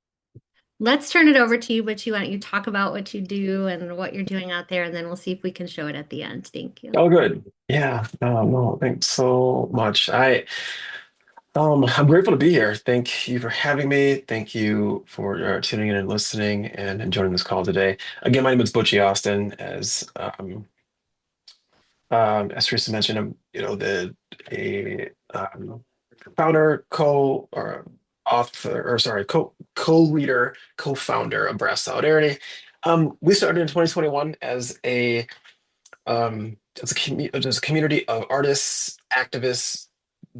Let's turn it over to you, Butchie. Why don't you talk about what you do and what you're doing out there, and then we'll see if we can show it at the end. Thank you. Oh, good. Yeah. No, thanks so much. I'm grateful to be here. Thank you for having me. Thank you for tuning in and listening and joining this call today. Again, my name is Butchie Austin. As Theresa mentioned, I'm a founder, co-leader, co-founder of Brass Solidarity. We started in 2021 as a community of artists, activists,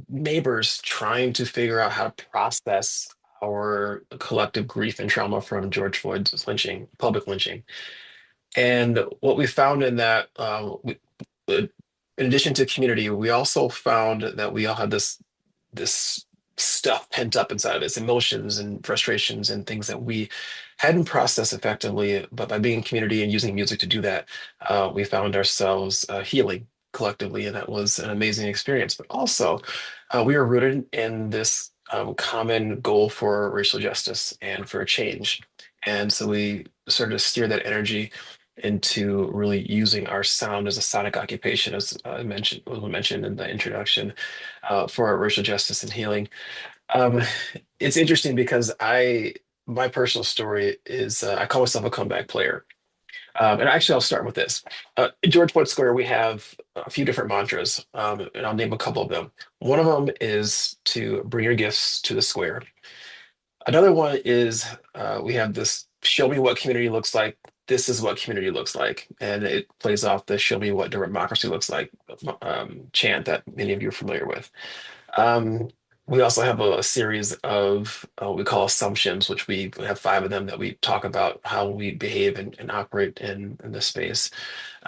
neighbors trying to figure out how to process our collective grief and trauma from George Floyd's public lynching. And what we found in that, in addition to community, we also found that we all had this stuff pent up inside of us, emotions and frustrations and things that we hadn't processed effectively. But by being in community and using music to do that, we found ourselves healing collectively, and that was an amazing experience. But also, we were rooted in this common goal for racial justice and for a change. And so we started to steer that energy into really using our sound as a sonic occupation, as was mentioned in the introduction, for our racial justice and healing. Um, it's interesting because my personal story is I call myself a comeback player. And actually, I'll start with this. In George Floyd Square, we have a few different mantras, and I'll name a couple of them. One of them is to bring your gifts to the square. Another one is we have this show me what community looks like. This is what community looks like. And it plays off the show me what democracy looks like chant that many of you are familiar with. Um, we also have a series of what we call assumptions, which we have five of them that we talk about how we behave and operate in this space.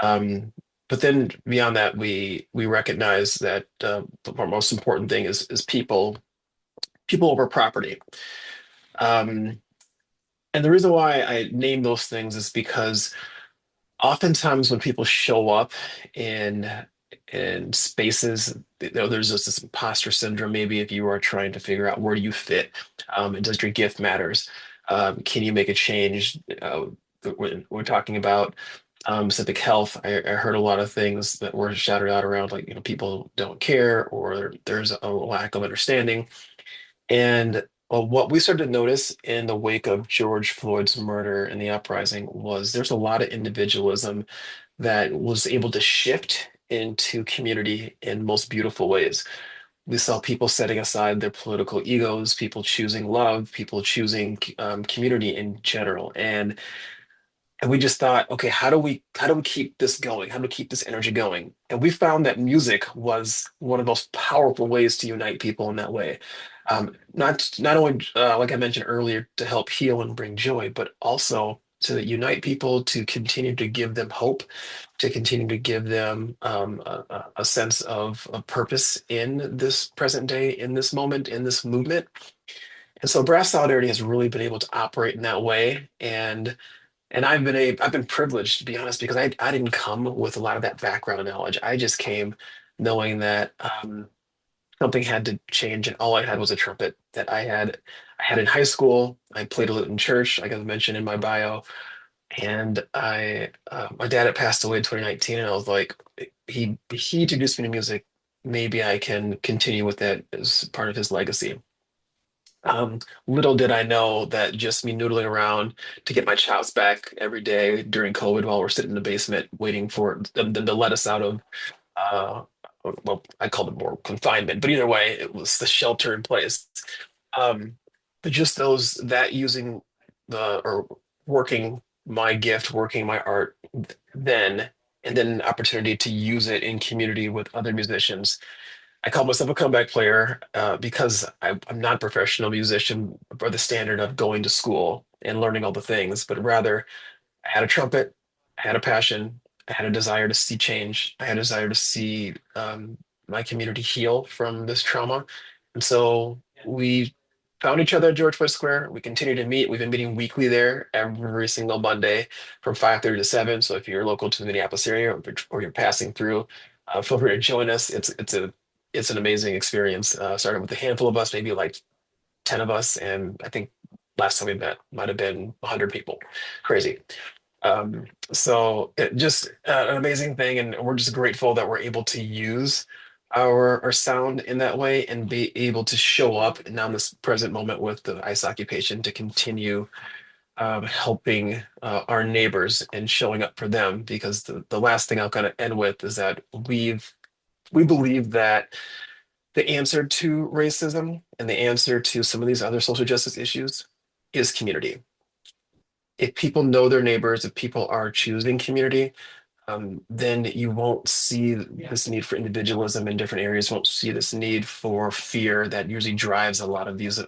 But then beyond that, we recognize that the most important thing is people over property. And the reason why I name those things is because oftentimes when people show up in spaces, there's this imposter syndrome. Maybe if you are trying to figure out where do you fit, and does your gift matters? Can you make a change? We're talking about civic health. I heard a lot of things that were shouted out around, like people don't care, or there's a lack of understanding. And what we started to notice in the wake of George Floyd's murder and the uprising was there's a lot of individualism that was able to shift into community in most beautiful ways. We saw people setting aside their political egos, people choosing love, people choosing community in general. And we just thought, okay, how do we keep this going? How do we keep this energy going? And we found that music was one of the most powerful ways to unite people in that way. Not only like I mentioned earlier to help heal and bring joy, but also to unite people, to continue to give them hope, to continue to give them a sense of purpose in this present day, in this moment, in this movement. And so Brass Solidarity has really been able to operate in that way. And I've been privileged, to be honest, because I didn't come with a lot of that background knowledge. I just came knowing that something had to change, and all I had was a trumpet that I had in high school. I played a little in church, like I mentioned in my bio, and I my dad had passed away in 2019, and I was like, he introduced me to music. Maybe I can continue with that as part of his legacy. Little did I know that just me noodling around to get my chops back every day during COVID while we're sitting in the basement waiting for them to let us out of, uh, well, I called it more confinement, but either way, it was the shelter in place. Um, but just that using or working my gift, working my art then, and then an opportunity to use it in community with other musicians. I call myself a comeback player because I'm not a professional musician by the standard of going to school and learning all the things, but rather I had a trumpet, I had a passion, I had a desire to see change, I had a desire to see my community heal from this trauma. And so we found each other at George Bush Square. We continue to meet. We've been meeting weekly there every single Monday from 5:30 to 7. So if you're local to the Minneapolis area or you're passing through, feel free to join us. It's an amazing experience. Started with a handful of us, maybe like 10 of us, and I think last time we met might have been 100 people. Crazy. So it just an amazing thing, and we're just grateful that we're able to use our sound in that way and be able to show up now in this present moment with the ice occupation to continue helping our neighbors and showing up for them. Because the last thing I'll kind of end with is that we believe that the answer to racism and the answer to some of these other social justice issues is community. If people know their neighbors, if people are choosing community, then you won't see this need for individualism in different areas. Won't see this need for fear that usually drives a lot of these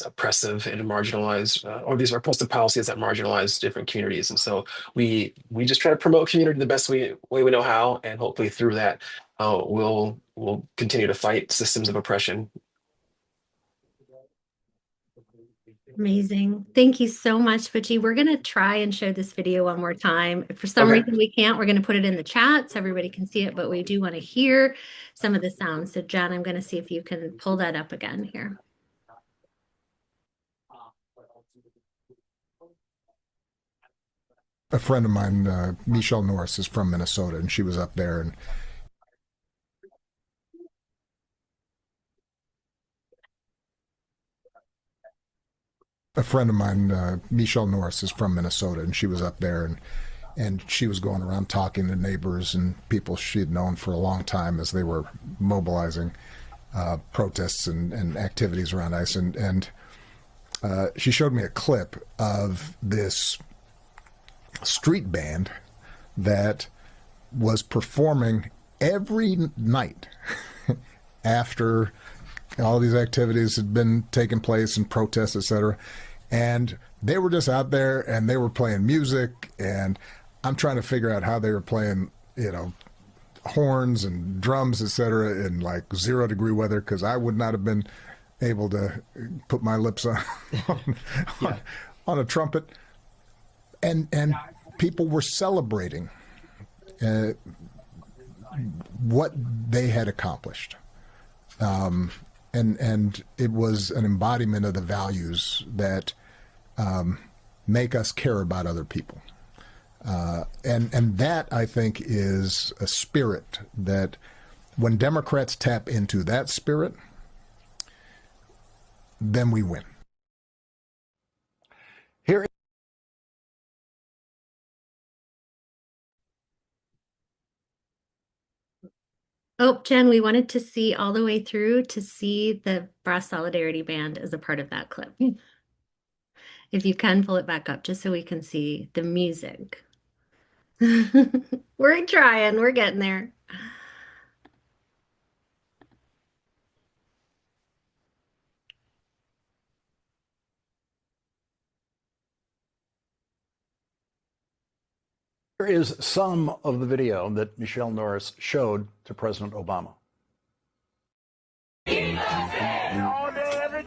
oppressive and marginalized or these oppressive policies that marginalize different communities. And so we just try to promote community the best way we know how, and hopefully through that, we'll continue to fight systems of oppression. Amazing. Thank you so much, Butchy. We're going to try and show this video one more time. If for some Okay. reason we can't, we're going to put it in the chat so everybody can see it, but we do want to hear some of the sounds. So Jen, I'm going to see if you can pull that up again here. A friend of mine, Michelle Norris, is from Minnesota, and she was up there, and a friend of mine, Michelle Norris, is from Minnesota, and she was up there, and she was going around talking to neighbors and people she had known for a long time as they were mobilizing protests and activities around ICE, and she showed me a clip of this street band that was performing every night after all these activities had been taking place and protests, etc. And they were just out there and they were playing music, and I'm trying to figure out how they were playing, horns and drums, etc. in like 0-degree weather, because I would not have been able to put my lips on a trumpet. And people were celebrating what they had accomplished. And it was an embodiment of the values that make us care about other people. And that, I think, is a spirit that when Democrats tap into that spirit, then we win. Here. Oh, Jen, we wanted to see all the way through to see the Brass Solidarity Band as a part of that clip. If you can pull it back up just so we can see the music. We're trying, we're getting there. Here is some of the video that Michelle Norris showed to President Obama. All day, every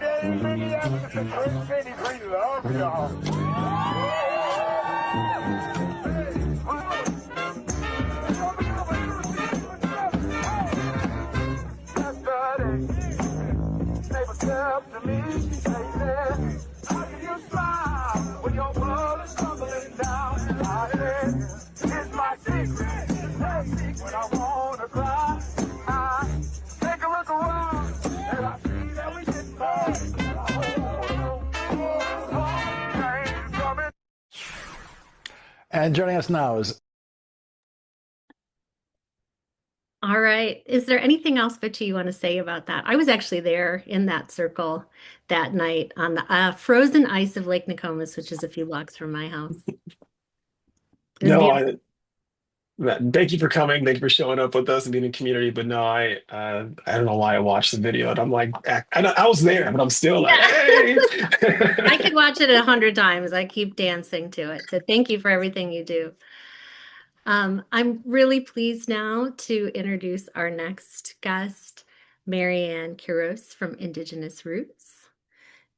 And joining us now is All right. Is there anything else, Butchie, you want to say about that? I was actually there in that circle that night on the frozen ice of Lake Nokomis, which is a few blocks from my house. It was No, beautiful. thank you for coming. Thank you for showing up with us and being in community. But no, I don't know why I watched the video, and I'm like, I was there, but I'm still like, Yeah. hey. I could watch it 100 times. I keep dancing to it. So thank you for everything you do. I'm really pleased now to introduce our next guest, Marianne Quiroz from Indigenous Roots.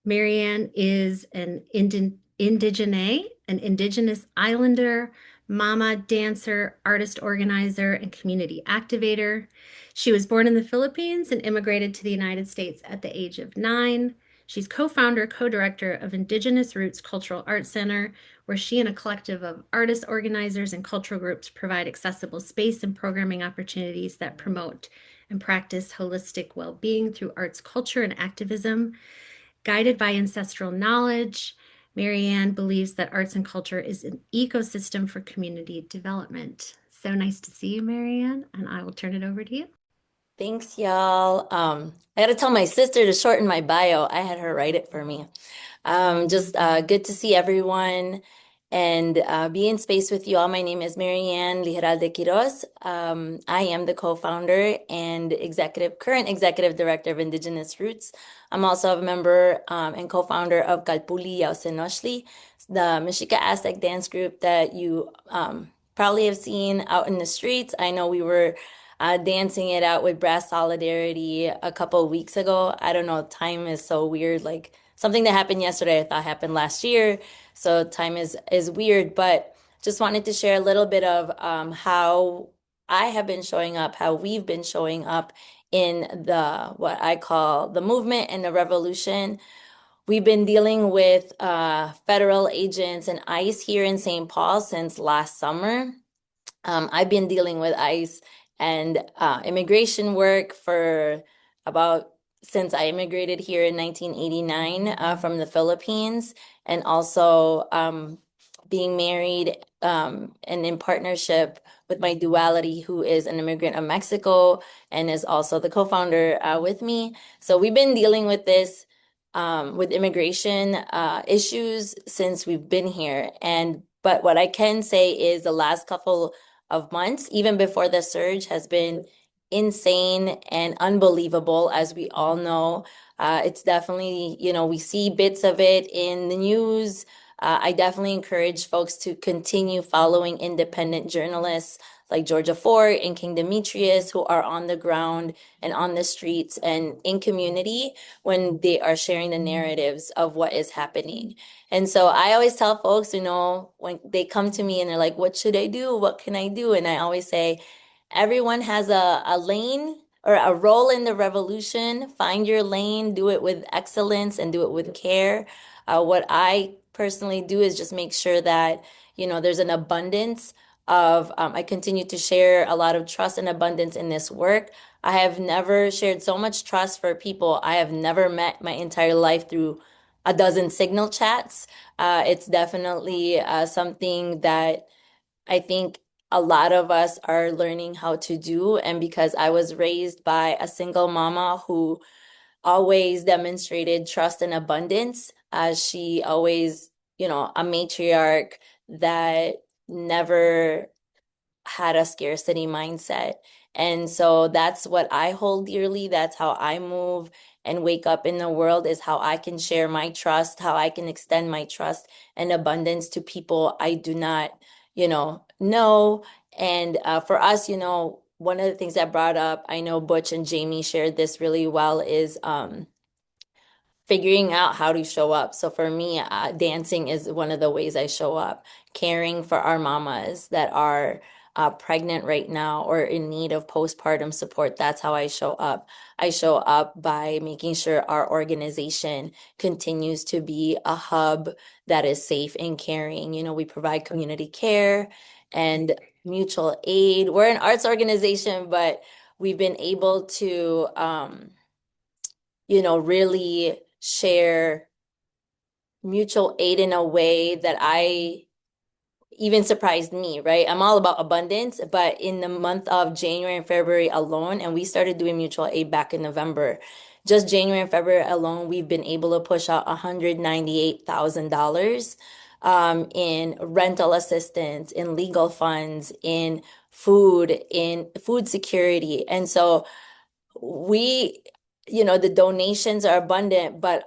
Marianne is an indigene, an Indigenous islander, mama, dancer, artist organizer, and community activator. She was born in the Philippines and immigrated to the United States at the age of 9. She's co-founder, co-director of Indigenous Roots Cultural Arts Center, where she and a collective of artists, organizers, and cultural groups provide accessible space and programming opportunities that promote and practice holistic well-being through arts, culture, and activism. Guided by ancestral knowledge, Marianne believes that arts and culture is an ecosystem for community development. So nice to see you, Marianne, and I will turn it over to you. Thanks, y'all. I gotta tell my sister to shorten my bio. I had her write it for me. Just good to see everyone and be in space with you all. My name is Marianne Ligeralde Quiroz. I am the co-founder and current executive director of Indigenous Roots. I'm also a member and co-founder of Kalpuli Yausenoshli, the Mexica Aztec dance group that you probably have seen out in the streets. I know we were dancing it out with Brass Solidarity a couple of weeks ago. I don't know, time is so weird. Like something that happened yesterday, I thought happened last year. So time is weird, but just wanted to share a little bit of how I have been showing up, how we've been showing up in the what I call the movement and the revolution. We've been dealing with federal agents and ICE here in St. Paul since last summer. I've been dealing with ICE and immigration work for about since I immigrated here in 1989 from the Philippines, and also being married and in partnership with my duality, who is an immigrant of Mexico and is also the co-founder with me. So we've been dealing with this with immigration issues since we've been here. But what I can say is the last couple of months, even before the surge, has been insane and unbelievable, as we all know. It's definitely, we see bits of it in the news. I definitely encourage folks to continue following independent journalists like Georgia Ford and King Demetrius, who are on the ground and on the streets and in community when they are sharing the narratives of what is happening. And so I always tell folks, when they come to me and they're like, what should I do? What can I do? And I always say, everyone has a lane or a role in the revolution. Find your lane, do it with excellence and do it with care. What I personally do is just make sure that, there's an abundance of, I continue to share a lot of trust and abundance in this work. I have never shared so much trust for people I have never met my entire life through a dozen signal chats. It's definitely something that I think a lot of us are learning how to do. And because I was raised by a single mama who always demonstrated trust and abundance, she always, a matriarch that never had a scarcity mindset. And so that's what I hold dearly. That's how I move and wake up in the world, is how I can share my trust, how I can extend my trust and abundance to people I do not, know. And for us, one of the things that brought up, I know Butch and Jamie shared this really well, is figuring out how to show up. So for me, dancing is one of the ways I show up, caring for our mamas that are pregnant right now or in need of postpartum support. That's how I show up. I show up by making sure our organization continues to be a hub that is safe and caring. You know, we provide community care and mutual aid. We're an arts organization, but we've been able to, really share mutual aid in a way that I even surprised me, right? I'm all about abundance, but in the month of January and February alone, and we started doing mutual aid back in November, just January and February alone, we've been able to push out $198,000 in rental assistance, in legal funds, in food security. And so we, the donations are abundant, but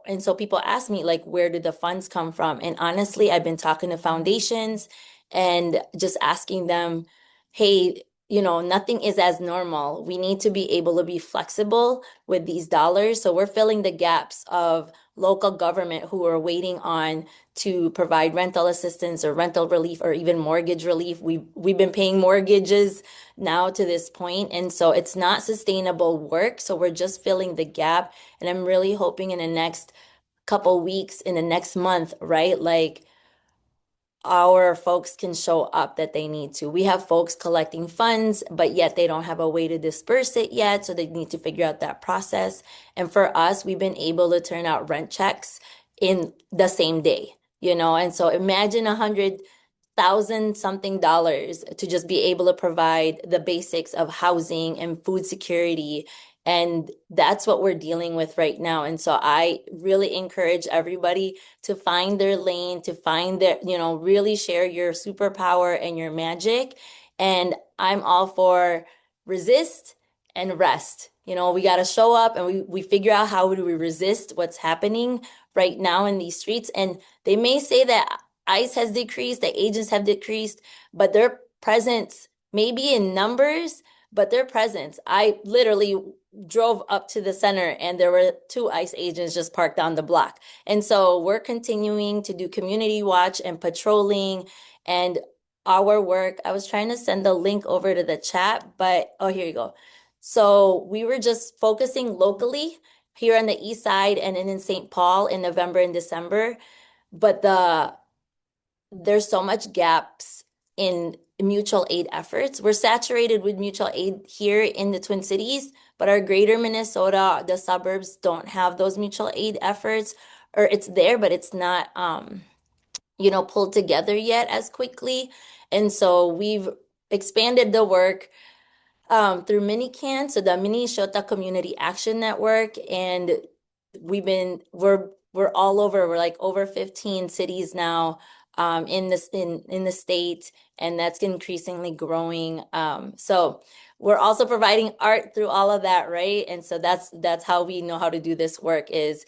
and so people ask me, like, where did the funds come from? And honestly, I've been talking to foundations and just asking them, hey, nothing is as normal. We need to be able to be flexible with these dollars. So we're filling the gaps of local government who are waiting on to provide rental assistance or rental relief or even mortgage relief. We've been paying mortgages now to this point, and so it's not sustainable work. So we're just filling the gap, and I'm really hoping in the next couple weeks, in the next month, right? Like our folks can show up that they need to. We have folks collecting funds, but yet they don't have a way to disperse it yet. So they need to figure out that process. And for us, we've been able to turn out rent checks in the same day, and so imagine 100,000 something dollars to just be able to provide the basics of housing and food security. And that's what we're dealing with right now. And so I really encourage everybody to find their lane, to find their, really share your superpower and your magic. And I'm all for resist and rest. We got to show up and we figure out how do we resist what's happening right now in these streets. And they may say that ICE has decreased, the agents have decreased, but their presence, maybe in numbers, but their presence. I literally drove up to the center and there were 2 ICE agents just parked on the block. And so we're continuing to do community watch and patrolling and our work. I was trying to send the link over to the chat, but here you go. So we were just focusing locally here on the east side and then in St. Paul in November and December. But there's so much gaps in mutual aid efforts. We're saturated with mutual aid here in the Twin Cities, but our greater Minnesota, the suburbs don't have those mutual aid efforts, or it's there, but it's not, pulled together yet as quickly. And so we've expanded the work through MiniCAN, so the Minnesota Community Action Network, and we're all over. We're like over 15 cities now in the state, and that's increasingly growing. So we're also providing art through all of that, right? And so that's how we know how to do this work is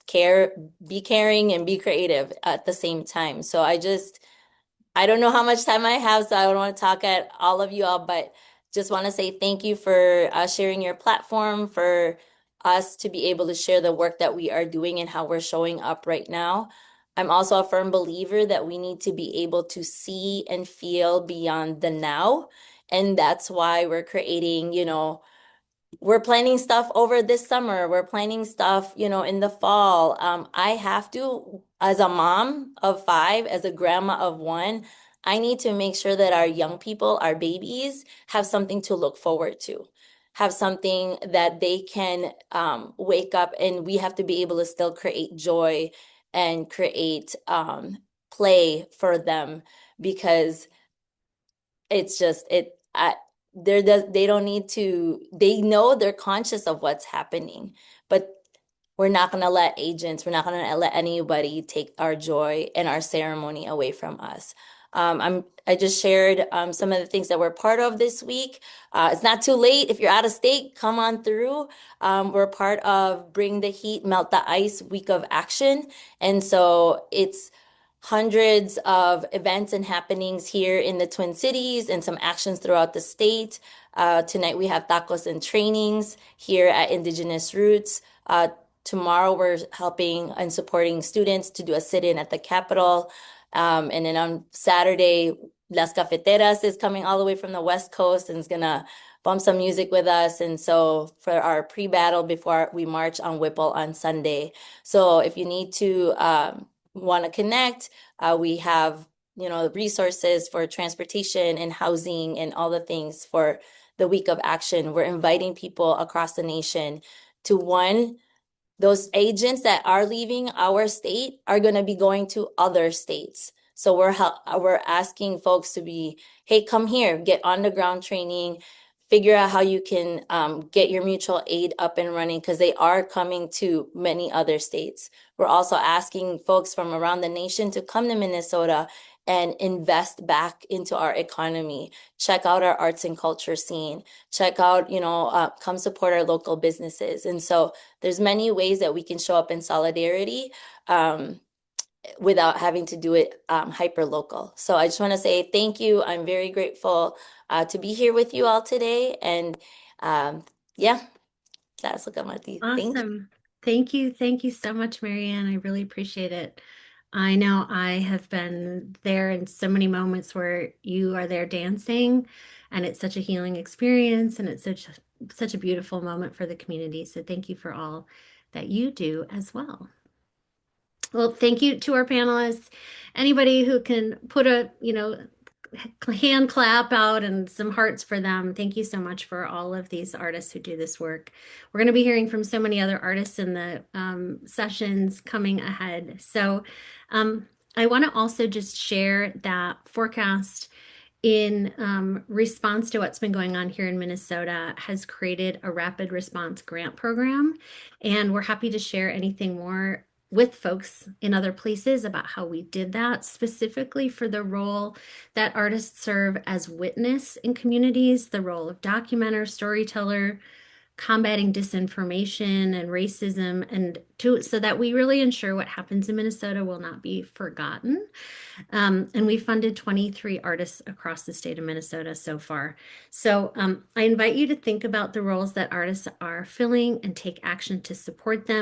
be caring and be creative at the same time. So I don't know how much time I have, so I don't want to talk at all of you all, but just want to say thank you for sharing your platform, for us to be able to share the work that we are doing and how we're showing up right now. I'm also a firm believer that we need to be able to see and feel beyond the now. And that's why we're creating, we're planning stuff over this summer. We're planning stuff, in the fall. I have to, as a mom of 5, as a grandma of 1, I need to make sure that our young people, our babies, have something to look forward to, have something that they can wake up, and we have to be able to still create joy and create play for them, because it's just they don't need to, they know, they're conscious of what's happening, but we're not going to let agents, we're not going to let anybody take our joy and our ceremony away from us. I just shared some of the things that we're part of this week. It's not too late. If you're out of state, come on through. We're part of Bring the Heat, Melt the Ice Week of Action. And so it's hundreds of events and happenings here in the Twin Cities and some actions throughout the state. Tonight we have tacos and trainings here at Indigenous Roots. Tomorrow, we're helping and supporting students to do a sit-in at the Capitol. And then on Saturday, Las Cafeteras is coming all the way from the West Coast and is gonna bump some music with us. And so for our pre-battle before we march on Whipple on Sunday. So if you need to want to connect, we have resources for transportation and housing and all the things for the week of action. We're inviting people across the nation to those agents that are leaving our state are going to be going to other states. So we're asking folks to be, hey, come here, get on the ground training, figure out how you can get your mutual aid up and running because they are coming to many other states. We're also asking folks from around the nation to come to Minnesota and invest back into our economy. Check out our arts and culture scene. Check out, come support our local businesses. And so there's many ways that we can show up in solidarity without having to do it hyper local. So I just want to say thank you. I'm very grateful to be here with you all today. And yeah, that's look at Marty. Thank you. Awesome. Thank you. Thank you so much, Marianne. I really appreciate it. I know I have been there in so many moments where you are there dancing, and it's such a healing experience, and it's such a beautiful moment for the community. So thank you for all that you do as well. Well, thank you to our panelists. Anybody who can put a, hand clap out and some hearts for them. Thank you so much for all of these artists who do this work. We're going to be hearing from so many other artists in the sessions coming ahead. So I want to also just share that forecast in response to what's been going on here in Minnesota has created a rapid response grant program. And we're happy to share anything more with folks in other places about how we did that, specifically for the role that artists serve as witness in communities, the role of documenter, storyteller, combating disinformation and racism, and so that we really ensure what happens in Minnesota will not be forgotten. And we funded 23 artists across the state of Minnesota so far. So I invite you to think about the roles that artists are filling and take action to support them.